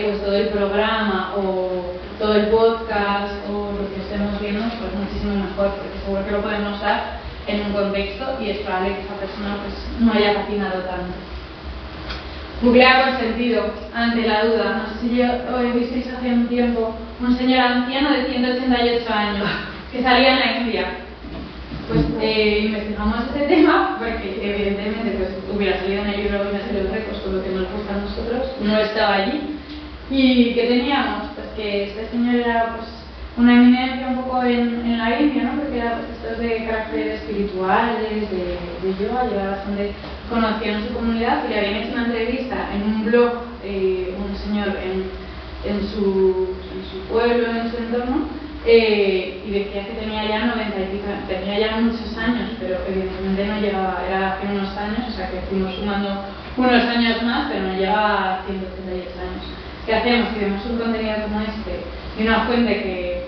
pues todo el programa o todo el podcast o lo que estemos viendo, pues muchísimo mejor, porque seguro que lo podemos dar en un contexto y es probable que esa persona pues no haya patinado tanto. Googlea con sentido, ante la duda. No sé si hoy visteis hace un tiempo un señor anciano de 188 años que salía en la India. Pues investigamos este tema porque evidentemente pues, hubiera salido en el libro Guinness de los Récords con lo que nos gusta a nosotros, no estaba allí. ¿Y qué teníamos? Pues que este señor era pues, una eminencia un poco en la India, ¿no? Porque era pues, estos de carácter espirituales, de yoga, llevaba bastante conocido en su comunidad y le habían hecho una entrevista en un blog, un señor en su pueblo, en su entorno, y decía que tenía ya 90 y pico, tenía ya muchos años, pero evidentemente no llegaba, era hace unos años, o sea que fuimos sumando unos años más, pero no llegaba a 138 años. ¿Qué hacemos? Si vemos un contenido como este y una fuente que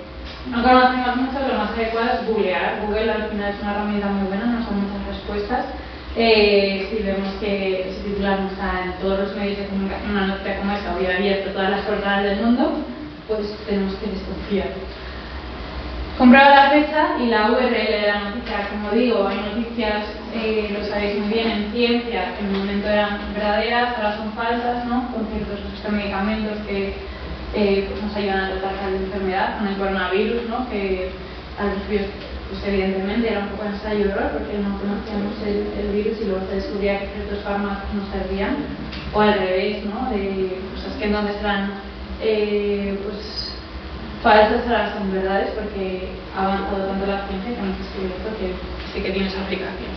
no conocemos mucho, lo más adecuado es googlear. Google al final es una herramienta muy buena, nos da muchas respuestas. Si vemos que ese titular no está en todos los medios de comunicación, una noticia como esa hubiera abierto todas las portadas del mundo, pues tenemos que desconfiar. Comprueba la fecha y la URL de la noticia. Como digo, hay noticias, lo sabéis muy bien, en ciencia, que en un momento eran verdaderas, ahora son falsas, ¿no? Con ciertos medicamentos que pues nos ayudan a tratar la enfermedad, con el coronavirus, ¿no? Que al principio, pues evidentemente era un poco ensayo y error porque no conocíamos el virus y luego se descubría que ciertos fármacos no servían, o al revés, ¿no? De cosas que entonces eran pues falsas ahora son verdades porque ha avanzado tanto la ciencia que hemos descubierto que sí que tiene esa aplicación.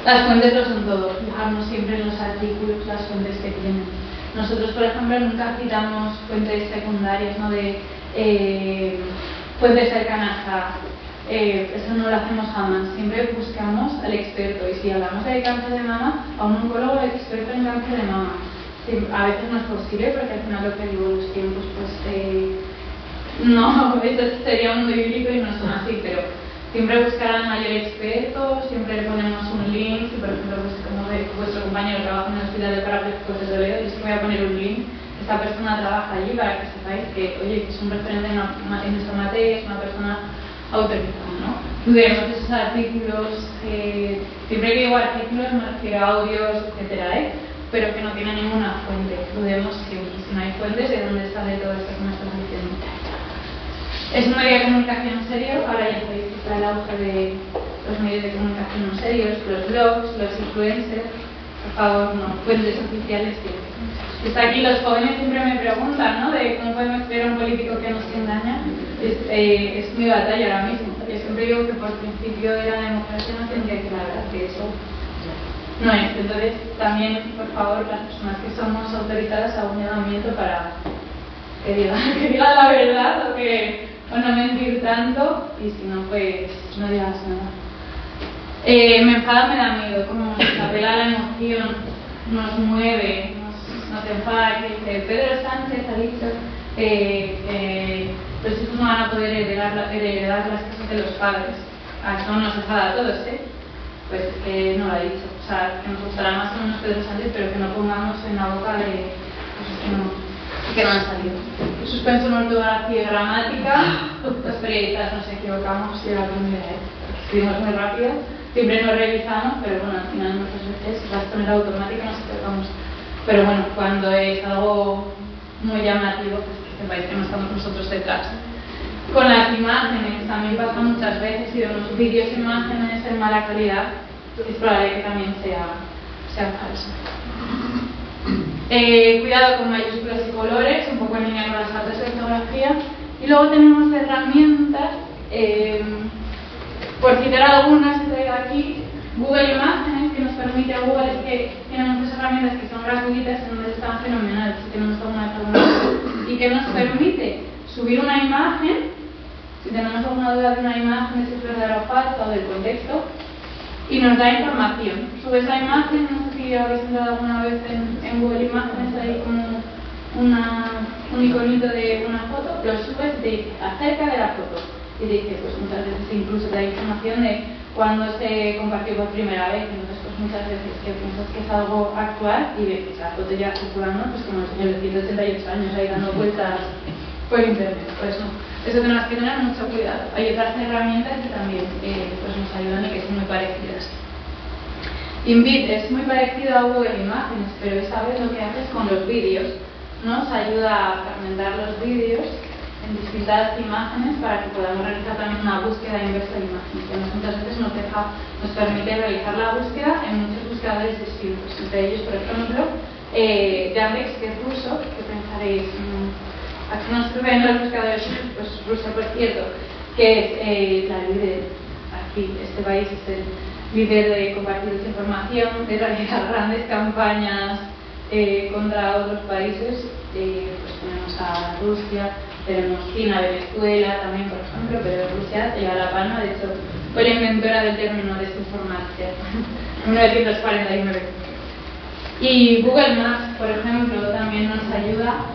Las fuentes lo son todo, fijarnos siempre en los artículos, las fuentes que tienen. Nosotros, por ejemplo, nunca citamos fuentes secundarias, ¿no? De fuentes cercanas a... eso no lo hacemos jamás, siempre buscamos al experto y si hablamos de cáncer de mama, a un oncólogo experto en cáncer de mama. A veces no es posible porque al final lo que digo los tiempos pues no, esto sería muy bíblico y no son así, pero siempre buscar al mayor experto, siempre le ponemos un link, si por ejemplo pues, como vuestro compañero trabaja en el Hospital de Parapléjicos de Toledo, yo sí voy a poner un link, esta persona trabaja allí para que sepáis que, oye, que es un referente en esta materia, es una persona autorizada, ¿no? Dudemos de esos artículos, siempre que digo artículos me refiero a audios, etcétera, pero que no tienen ninguna fuente, dudemos siempre, si no hay fuentes, ¿de dónde sale todo esto que me estás diciendo? Es un medio de comunicación serio, ahora ya sabéis que está el auge de los medios de comunicación serios, los blogs, los influencers, por favor, no, fuentes oficiales sí. Está aquí, los jóvenes siempre me preguntan, ¿no? De cómo podemos creer a un político que nos engaña, es mi batalla ahora mismo. Yo siempre digo que por principio de la democracia no tendría que la verdad, que eso no es. Entonces, también, por favor, las personas que somos autorizadas a un llamamiento para que digan la verdad o no mentir tanto y si no, pues no digas nada. Me enfada, me da miedo, como nos apela la emoción, nos mueve, nos enfada, que dice Pedro Sánchez ha dicho los hijos no van a poder heredar las casas de los padres. A eso nos enfada a todos, pues es que no lo ha dicho. O sea, que nos gustará más o menos Pedro Sánchez, pero que no pongamos en la boca de cosas que no han salido. Suspenso en ortografía y gramática, los periodistas nos equivocamos de la primera vez, escribimos muy rápido, siempre nos revisamos, pero bueno, al final muchas veces las poner automática nos equivocamos. Pero bueno, cuando es algo muy llamativo, pues que sepáis que no estamos nosotros detrás. Con las imágenes también pasa muchas veces, si vemos vídeos e imágenes en mala calidad, es probable que también sea falso. Cuidado con mayúsculas y colores, un poco en línea con las faltas de ortografía. Y luego tenemos herramientas, por citar algunas, he traído aquí Google Imágenes, que nos permite a Google, es que tiene muchas herramientas que son gratuitas, en donde están fenomenales, si tenemos alguna y que nos permite subir una imagen, si tenemos alguna duda de una imagen, si es verdadera o falsa o del contexto, y nos da información. Sube esa imagen, no sé si habéis entrado alguna vez en Google Imágenes, hay como un iconito de una foto, lo subes y te dice acerca de la foto. Y te dice, pues muchas veces incluso te da información de cuándo se compartió por primera vez. Entonces, pues muchas veces que piensas que es algo actual y ves que la foto ya circulando, pues como el señor de 188 años ahí dando vueltas por internet. Pues no. Eso tenemos que tener mucho cuidado. Hay otras herramientas que también pues nos ayudan y que son muy parecidas. Invid es muy parecido a Google Imágenes, pero esta vez lo que hace es con los vídeos. Nos ayuda a fragmentar los vídeos en distintas imágenes para que podamos realizar también una búsqueda inversa de imágenes, que muchas veces nos permite realizar la búsqueda en muchos buscadores distintos. Entre ellos, por ejemplo, Yandex, que es ruso, que pensaréis, aquí no se ven los buscadores, pues ruso, por cierto, que es la líder, aquí, este país es el líder de compartir información, de realizar grandes campañas contra otros países. Pues tenemos a Rusia, tenemos China, Venezuela también, por ejemplo, pero Rusia lleva la palma. De hecho, fue la inventora del término desinformación en 1949. Y Google Maps, por ejemplo, también nos ayuda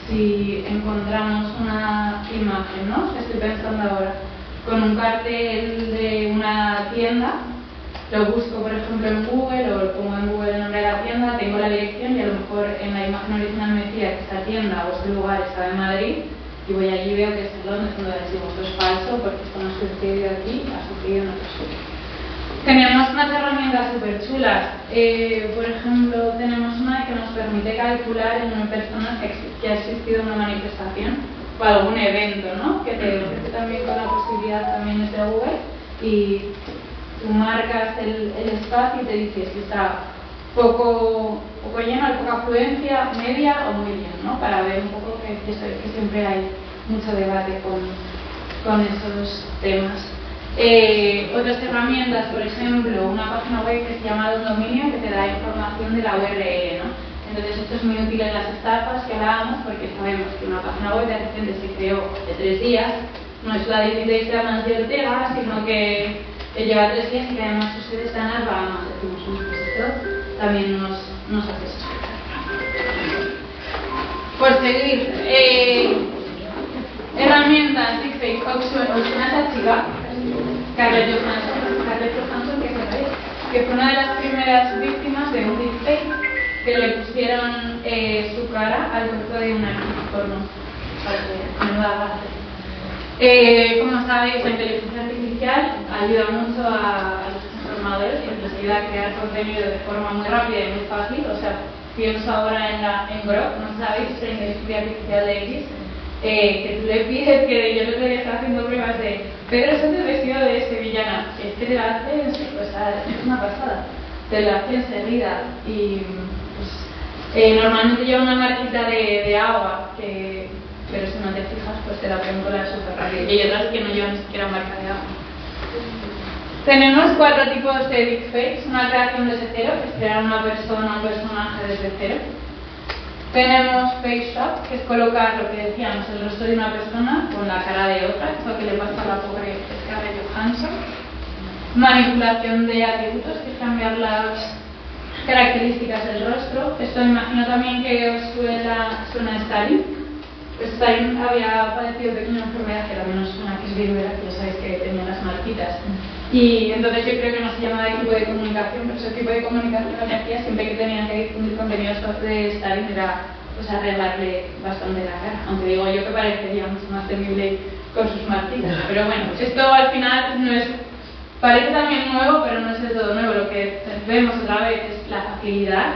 si encontramos una imagen, ¿no? Estoy pensando ahora, con un cartel de una tienda, lo busco, por ejemplo, en Google, o lo pongo en Google el nombre de la tienda, tengo la dirección y a lo mejor en la imagen original me decía que esta tienda o este lugar estaba en Madrid, y voy allí y veo que es en Londres, donde decimos esto es falso porque esto no ha sucedido aquí, ha sucedido en otro sitio. Tenemos unas herramientas súper chulas. Por ejemplo, tenemos una que nos permite calcular en una persona que ha existido una manifestación o algún evento, ¿no? Que te ofrece también con la posibilidad también de Google, y tú marcas el espacio y te dice si está poco lleno, hay poca afluencia, media o muy bien, ¿no? Para ver un poco que siempre hay mucho debate con esos temas. Otras herramientas, por ejemplo, una página web que se llama Don Dominio, que te da información de la URL, ¿no? Entonces esto es muy útil en las estafas que hablábamos, porque sabemos que una página web de repente se creó de 3 días, no es la de Mancio Ortega, sino que lleva 3 días y que además su sede está en las Bahamas. Decimos, pues esto también nos hace sospechar. Por seguir, herramientas, deepfake, Oxuna Sachiga, Scarlett Johansson, que fue una de las primeras víctimas de un deepfake, que le pusieron su cara al cuerpo de una actriz porno. Menuda base. Como sabéis, la inteligencia artificial ayuda mucho a los transformadores y les ayuda a crear contenido de forma muy rápida y muy fácil. O sea, pienso ahora en Grok, ¿no sabéis? La inteligencia artificial de X, que tú le pides, que yo el otro día estaba haciendo pruebas de Pedro Sánchez vestido de sevillana, es que te la hace, o sea, es una pasada, te la hace enseguida. Y pues, normalmente lleva una marquita de agua, pero si no te fijas, pues te la pueden colar súper rápido. Y hay otras que no llevan ni siquiera marca de agua. Tenemos 4 tipos de deepfakes. Una creación desde cero, que es crear una persona, un personaje desde cero. Tenemos face swap, que es colocar lo que decíamos, el rostro de una persona con la cara de otra, que es lo que le pasa a la pobre Scarlett Johansson. Manipulación de atributos, que es cambiar las características del rostro. Esto me imagino también que os suena Stalin. Stalin había padecido pequeña enfermedad que también nos suena, que es viruela, que ya sabéis que tenía las marquitas. Y entonces yo creo que no se llamaba equipo de comunicación, pero ese equipo de comunicación lo que hacía siempre que tenían que difundir contenidos de Stalin era pues arreglarle bastante la cara, aunque digo yo que parecería mucho más temible con sus marquitas. Pero bueno, esto al final no es, parece también nuevo, pero no es del todo nuevo. Lo que vemos otra vez es la facilidad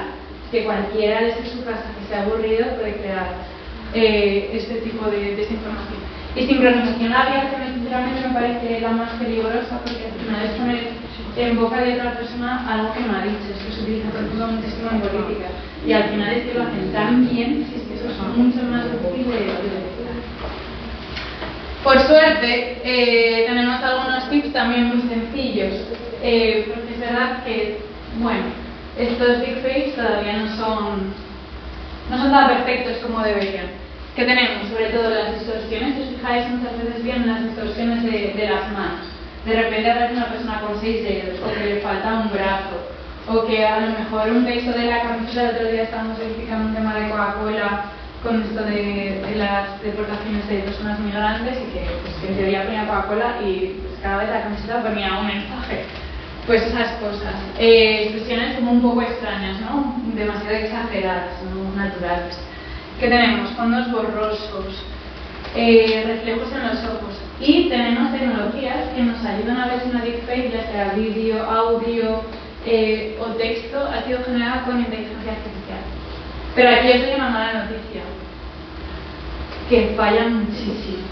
que cualquiera desde su casa que se ha aburrido puede crear este tipo de desinformación. Y sincronización labial, que sinceramente me parece la más peligrosa, porque al final es poner en boca de otra persona algo que no ha dicho. Esto se utiliza por ejemplo muchísimo en política, y al final es que lo hacen tan bien que es que eso es mucho más difícil de detectar. Por suerte tenemos algunos tips también muy sencillos, porque es verdad que, bueno, estos deepfakes todavía no son tan perfectos como deberían. ¿Qué tenemos? Sobre todo las distorsiones. Si os fijáis, muchas veces vienen las distorsiones de las manos. De repente aparece una persona con 6 dedos, o que le falta un brazo, o que a lo mejor un beso de la camiseta. El otro día estábamos verificando un tema de Coca-Cola con esto de las deportaciones de personas migrantes, y que, pues, que en teoría ponía Coca-Cola y pues, cada vez la camiseta ponía un mensaje. Pues esas cosas. Expresiones como un poco extrañas, ¿no? Demasiado exageradas, no naturales. ¿Qué tenemos? Fondos borrosos, reflejos en los ojos. Y tenemos tecnologías que nos ayudan a ver si una deepfake, ya sea vídeo, audio, o texto ha sido generada con inteligencia artificial. Pero aquí os doy una mala noticia, que fallan muchísimo.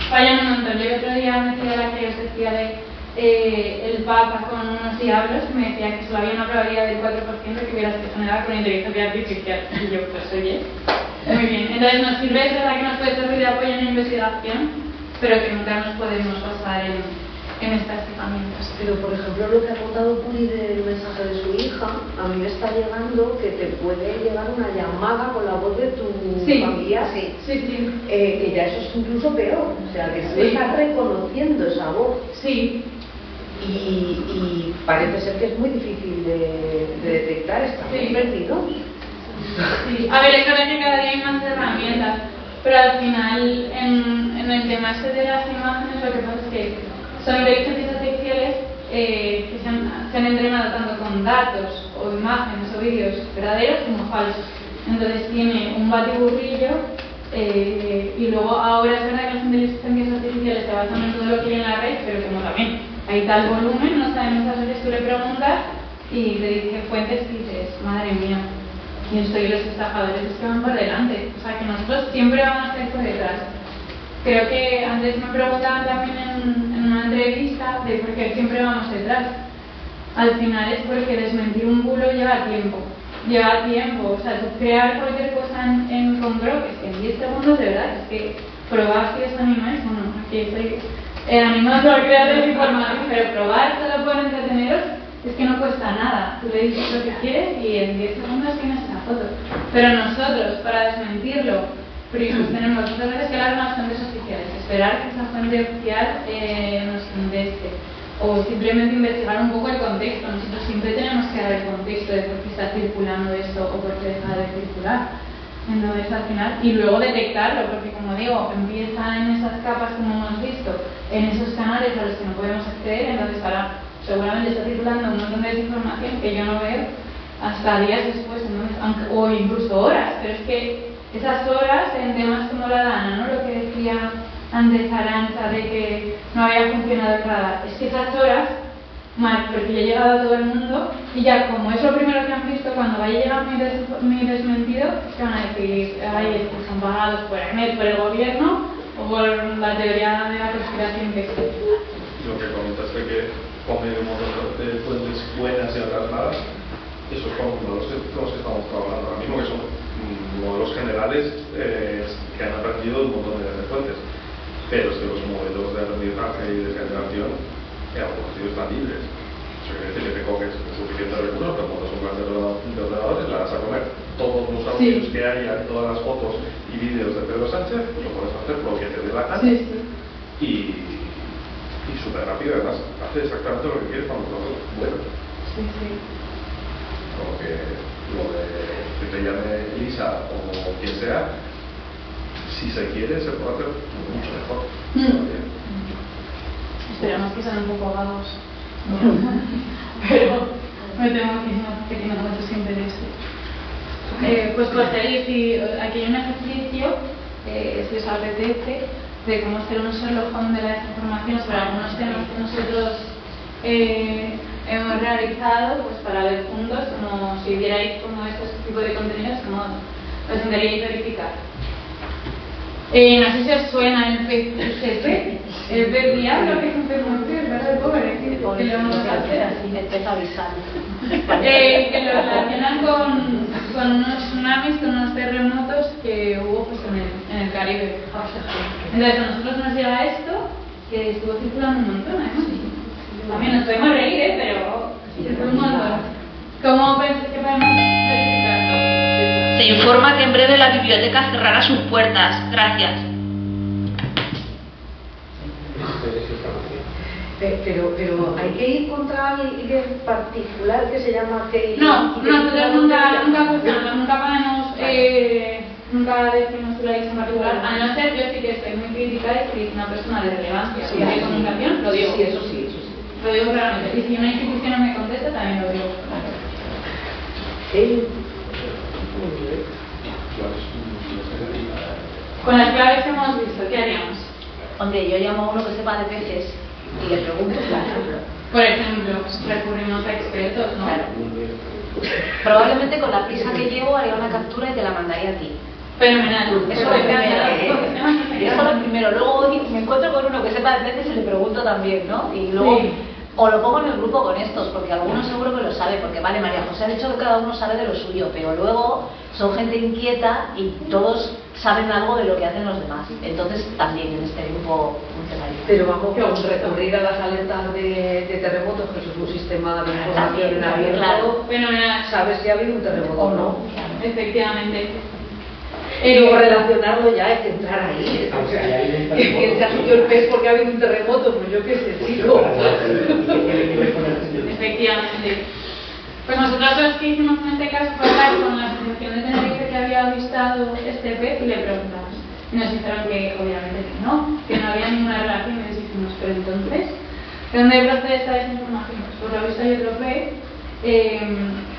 Fallan un montón. Yo el otro día me decía la que os decía de el Papa con unos diablos, y me decía que solo había una probabilidad del 4% que hubiera sido generada con inteligencia artificial. Y yo, pues oye, muy bien. Entonces nos sirve, es verdad que nos puede servir de apoyo en la investigación, pero que nunca nos podemos basar en estas herramientas. Pero, por ejemplo, lo que ha contado Puri del mensaje de su hija, a mí me está llegando que te puede llegar una llamada con la voz de tu familia, que ya eso es incluso peor, o sea, que tú estás reconociendo esa voz. Sí. Y parece ser que es muy difícil de detectar esta voz, ¿no? Sí. A ver, es verdad que cada día hay más herramientas, pero al final, en el tema ese de las imágenes, lo que pasa es que son inteligencias artificiales que se han entrenado tanto con datos o imágenes o vídeos verdaderos como falsos. Entonces tiene un batiburrillo y luego ahora es verdad que las inteligencias artificiales se basan en todo lo que hay en la red, pero como también hay tal volumen, no saben muchas veces, tú le preguntas y te dice fuentes y dices, madre mía, y esto y los estafadores es que van por delante. O sea que nosotros siempre vamos a estar por detrás. Creo que antes me preguntaban también en una entrevista de por qué siempre vamos detrás. Al final es porque desmentir un bulo lleva tiempo. Lleva tiempo. O sea, tú crear cualquier cosa en Compro, es que en 10 segundos de verdad, es que probar si es animal, bueno, aquí estoy animando a crear desinformación, pero probar solo por entreteneros es que no cuesta nada. Tú le dices lo que quieres y en 10 segundos tienes esa foto. Pero nosotros, para desmentirlo, pues tenemos muchas veces que hablar con las fuentes oficiales, esperar que esa fuente oficial nos conteste, o simplemente investigar un poco el contexto. Nosotros siempre tenemos que dar el contexto de por qué está circulando esto o por qué deja de circular. Entonces al final, y luego detectarlo, porque como digo, empieza en esas capas como hemos visto, en esos canales a los que no podemos acceder, entonces ahora seguramente está circulando un montón de desinformación que yo no veo hasta días después, o incluso horas, pero es que esas horas en temas como la Dana, ¿no? Lo que decía antes Arantxa de que no había funcionado el radar, es que esas horas, mal, porque ya ha llegado a todo el mundo y ya como es lo primero que han visto, cuando vaya a llegar mi desmentido, se van a decir, ay, pues son pagados por EMET, por el gobierno o por la teoría de la conspiración que existe. Lo que comentaste que pone un montón de fuentes buenas y otras malas, eso es como los que estamos trabajando ahora mismo, que son modelos generales que han aprendido un montón de fuentes, pero es que los modelos de aprendizaje y de generación algunos están libres. Eso quiere decir que te coges suficientes recursos, pero cuando son clases de ordenadores, la vas a comer todos los audios que hay, todas las fotos y vídeos de Pedro Sánchez, pues lo puedes hacer lo que te dé la gana y súper rápido, además hace exactamente lo que quieres cuando lo bueno. Como que lo de que te llame Elisa o quien sea, si se quiere se puede hacer mucho mejor. Esperamos que sean un poco vagos, pero me temo que tienen muchos intereses. Pues por seguir, si aquí hay un ejercicio, si os apetece, de cómo hacer un Sherlock Holmes de la desinformación sobre algunos temas que nosotros hemos realizado, pues para ver juntos, como si vierais como este tipo de contenidos, como os intentaríais verificar. No sé si os suena el pez diablo, que es un pez muy feo, ¿verdad? Pobre, que lo vamos a hacer así. El pez avisado. Que lo relacionan con unos tsunamis, con unos terremotos que hubo pues, en el Caribe. Entonces a nosotros nos llega esto, que estuvo circulando un montón, también nos podemos reír, pero circuló un montón. ¿Cómo pensáis que podemos verificarlo? Se informa que en breve la biblioteca cerrará sus puertas. Gracias. Pero hay que ir contra alguien particular que se llama que no, nosotros nunca cuestionamos, nunca decimos que lo hay en particular, a no ser, yo sí que estoy muy crítica de que es una persona de relevancia de comunicación, lo digo. Sí, eso sí. Lo digo claramente. Y si una institución no me contesta, también lo digo. Con las claves que hemos visto, ¿qué haríamos? Hombre, yo llamo a uno que sepa de peces y le pregunto, claro. Por ejemplo, recurrimos a expertos, ¿no? Claro. Probablemente con la prisa que llevo haría una captura y te la mandaría a ti. Fenomenal. Eso lo primero. Luego me encuentro con uno que sepa de veces y le pregunto también, ¿no? Y luego, Sí. o lo pongo en el grupo con estos, porque algunos seguro que lo sabe, porque vale, María José ha dicho que cada uno sabe de lo suyo, pero luego son gente inquieta y todos saben algo de lo que hacen los demás. Entonces también en este grupo funcionaría. Pero vamos, con recurrir a las alertas de terremotos, que eso es un sistema de información en abierto, claro. Fenomenal. sabes si ha habido un terremoto o no. Efectivamente. Y luego relacionarlo ya es entrar ahí. O sea, que se ha subido el pez porque ha habido un terremoto, pues yo qué sé, chico. Efectivamente. Pues nosotros lo que hicimos en este caso fue hablar con la asociación de Tenerife que había avistado este pez y le preguntamos. Y nos dijeron que obviamente que no había ninguna relación. Y les dijimos, pero entonces, ¿de dónde procede esta desinformación? Pues por lo visto hay otro pez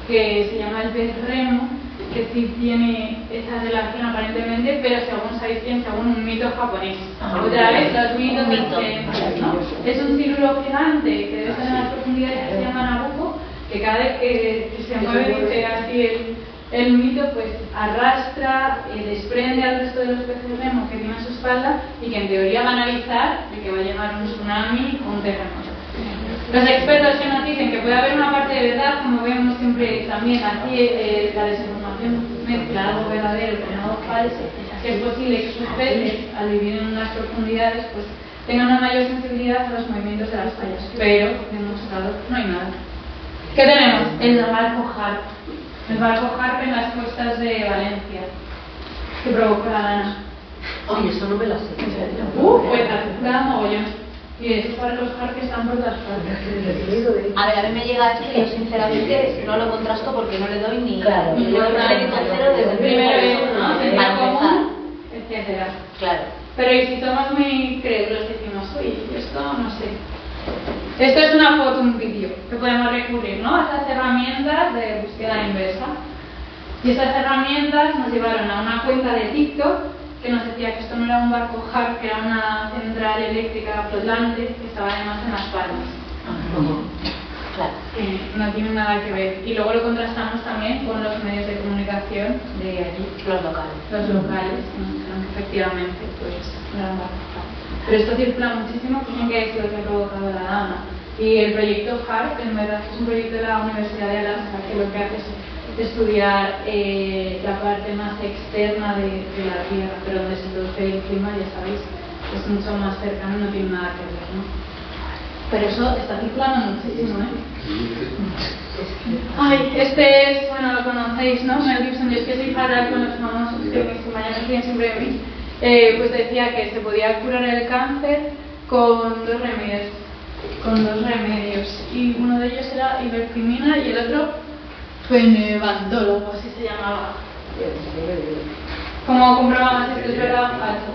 que se llama el pez remo, que sí tiene esa relación aparentemente, pero según sabéis bien, según un mito japonés. Otra vez, los mitos ¿no? Es un círculo gigante que debe estar en las profundidades que se llama Nabucco, que cada vez que se mueve, dice así el mito, pues arrastra, desprende al resto de los peces remo que tienen a su espalda y que en teoría van a avisar de que va a llegar un tsunami o un terremoto. Los expertos que nos dicen que puede haber una parte de verdad, como vemos siempre también aquí, la desinformación mezcla algo verdadero con algo falso, que es posible que sus peces, al vivir en unas profundidades, pues tengan una mayor sensibilidad a los movimientos de las fallas, pero demostrado no hay nada. ¿Qué tenemos? El barco Harp. El barco Harp en las costas de Valencia, que provocó la dana. Oye, eso no me lo sé. Pues da mogollón. Y esos barcos Harp que están por todas partes. A mí me llega esto y yo sinceramente no lo contrasto porque no le doy ni Claro, ni un crédito cero desde el primero primer es, ¿no? para Sentido empezar. común, etcétera. Claro. Pero y si somos muy crédulos decimos, uy, esto no sé. Esto es una foto, un vídeo que podemos recurrir, ¿no? A estas herramientas de búsqueda inversa. Y estas herramientas nos llevaron a una cuenta de TikTok que nos decía que esto no era un barco Harp, que era una central eléctrica flotante que estaba además en Las Palmas. Claro. No tiene nada que ver. Y luego lo contrastamos también con los medios de comunicación de allí. Los locales. Los locales, que nos dijeron que efectivamente pues no era un barco Harp. Pero esto circula muchísimo, dicen que es lo que ha provocado la dana. Y el proyecto HARP, en verdad, es un proyecto de la Universidad de Alaska que lo que hace es estudiar la parte más externa de la Tierra, pero donde se produce el clima, ya sabéis, es mucho más cercano y no tiene nada que ver, ¿no? Pero eso está circulando muchísimo, ¿eh? Ay, este es, bueno, lo conocéis, ¿no? Mel Gibson, yo es que soy fatal con los famosos, que mis compañeros ríen siempre de mí. Pues decía que se podía curar el cáncer con dos remedios. Y uno de ellos era ivermectina y el otro fenebantol, o algo así se llamaba. ¿Cómo comprobamos si esto es verdad o falso?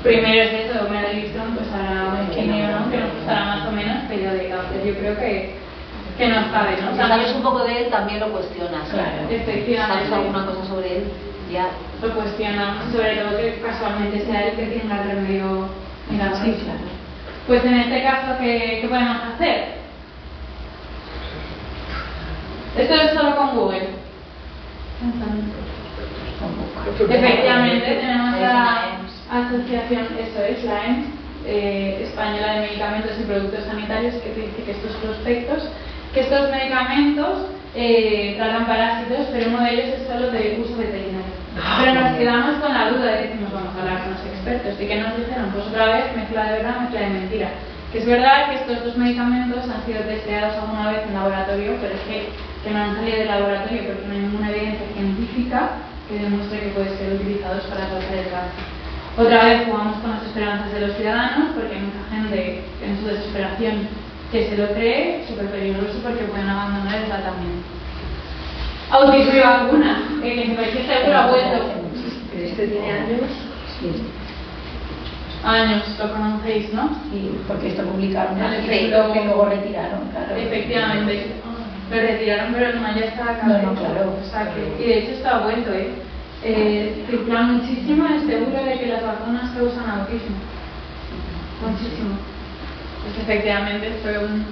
Primero es eso, Mel Gibson, pues hará un quimio, ¿no? Que nos costará más o menos, pero de cáncer yo creo que no sabe, ¿no? Si sabes un poco de él, también lo cuestionas. Claro, efectivamente. ¿Sabes alguna cosa sobre él? Ya lo cuestionamos, sobre todo que casualmente sea él que tenga el remedio milagroso. Sí, claro. Pues en este caso, ¿qué podemos hacer? Esto es solo con Google. Efectivamente, tenemos la asociación, eso es, la EMS, Española de Medicamentos y Productos Sanitarios, que dice que estos prospectos, que estos medicamentos tratan parásitos, pero uno de ellos es solo de uso veterinario. Pero nos quedamos con la duda de que decimos, vamos a hablar con los expertos. ¿Y qué nos dijeron? Pues otra vez, mezcla de verdad, mezcla de mentira. Que es verdad que estos dos medicamentos han sido testeados alguna vez en laboratorio, pero es que no han salido del laboratorio porque no hay ninguna evidencia científica que demuestre que pueden ser utilizados para tratar el cáncer. Otra vez jugamos con las esperanzas de los ciudadanos, porque hay mucha gente en su desesperación que se lo cree, súper peligroso porque pueden abandonar el tratamiento. Autismo y vacuna, que me parece seguro ha vuelto. Este tiene años. Años, lo conocéis, ¿no? Sí, porque esto publicaron el artículo que luego retiraron, claro. Efectivamente. Lo retiraron, pero el mal ya está acá. No, claro. O sea que, y de hecho está vuelto, circula muchísimo el seguro de que las vacunas causan autismo. Muchísimo. Pues efectivamente fue un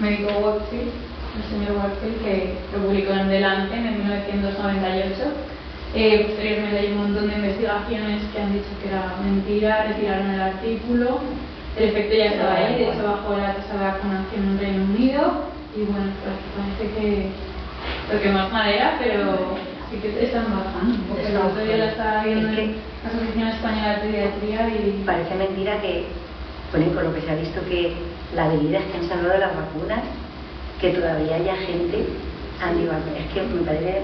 médico Wakefield, el señor Wakefield, que lo publicó en Delante en 1998. Posteriormente hay un montón de investigaciones que han dicho que era mentira, retiraron el artículo, el efecto ya estaba ahí, de hecho bajó la tasa de vacunación en Reino Unido y bueno, pues parece que toquemos madera, pero sí que están bajando, porque el otro día la estaba viendo en la Asociación Española de Pediatría y... Parece mentira que, bueno, con lo que se ha visto que la debilidad que han salvado las vacunas, que todavía haya gente antivacuna, es que me parece...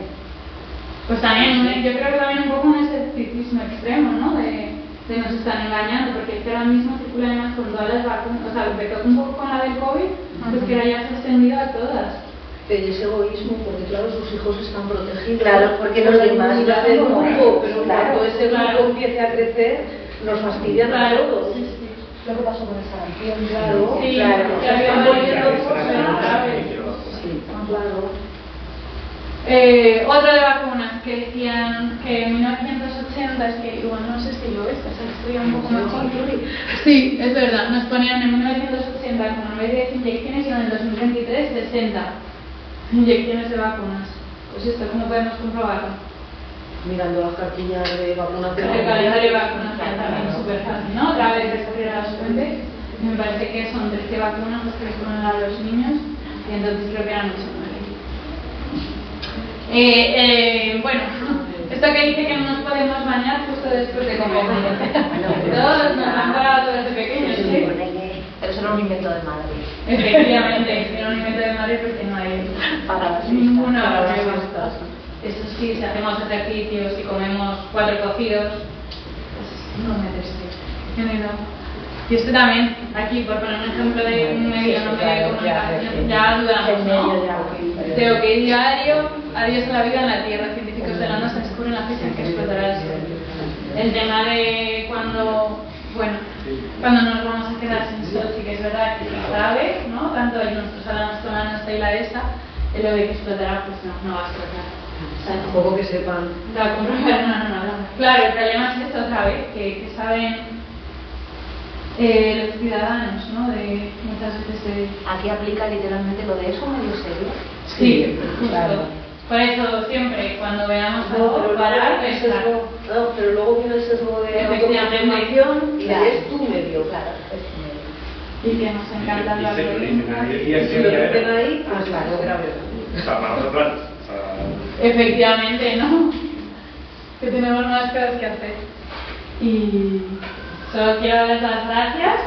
Pues también, yo creo que también un poco un escepticismo extremo, ¿no? De nos están engañando, porque es que ahora mismo circula además con todas las vacunas, o sea, empezó un poco con la del COVID, pues que ahora ya se ha extendido a todas. Pero ese egoísmo, porque claro, sus hijos están protegidos. Claro, porque los demás lo hacen como grupo, pero claro, cuando ese grupo empiece a crecer, nos fastidian a todos. Sí, sí. Lo que pasó con el sarampión, claro. Sí, claro. que había volvido graves. Claro. Otro de vacunas que decían que en 1980, es que igual no sé si lo ves, esa historia un poco mejor. Sí, es verdad, nos ponían en 1980 como 10 inyecciones y en el 2023 60 inyecciones de vacunas. Pues esto, ¿cómo podemos comprobarlo? Mirando las cartillas de vacunación. El calendario de vacunación también es súper fácil, ¿no? Otra vez recurrir a las fuentes. Me parece que son 13 vacunas las que les ponen a los niños y entonces creo que eran 8 o 9. Bueno, esto que dice que no nos podemos bañar justo después de comer. Todos nos han parado desde pequeños, ¿sí? Pero eso era un invento de Madrid. Efectivamente, era un invento de Madrid porque no hay ninguna prueba. Eso sí, si hacemos ejercicios y comemos 4 cocidos, pues no meterse. Y esto también, aquí, por poner un ejemplo de un medio no medio de comunicación, ya dudamos, ¿no? De OK Diario, adiós a la vida en la Tierra, científicos de la NASA descubren la fecha en que explotará el Sol. El tema de cuando nos vamos a quedar sin Sol, sí que es verdad que se sabe, ¿no? Tanto en nuestros alanos como la NASA y la ESA, lo de que explotará, pues no va a explotar. Tampoco que sepan. No. Claro, el problema es esto otra vez, que saben los ciudadanos, ¿no? De muchas veces Aquí aplica literalmente lo de eso, medio serio. Sí, claro. Por eso siempre, cuando veamos algo, parar, pensar. Pero luego viene el sesgo de autoconfirmación y es tu medio. Claro, es tu medio. Y que nos encanta la violencia. Y si lo dicen ahí, pues claro, grave. Para nosotros, efectivamente, ¿no? Que tenemos más cosas que hacer. Y solo quiero darles las gracias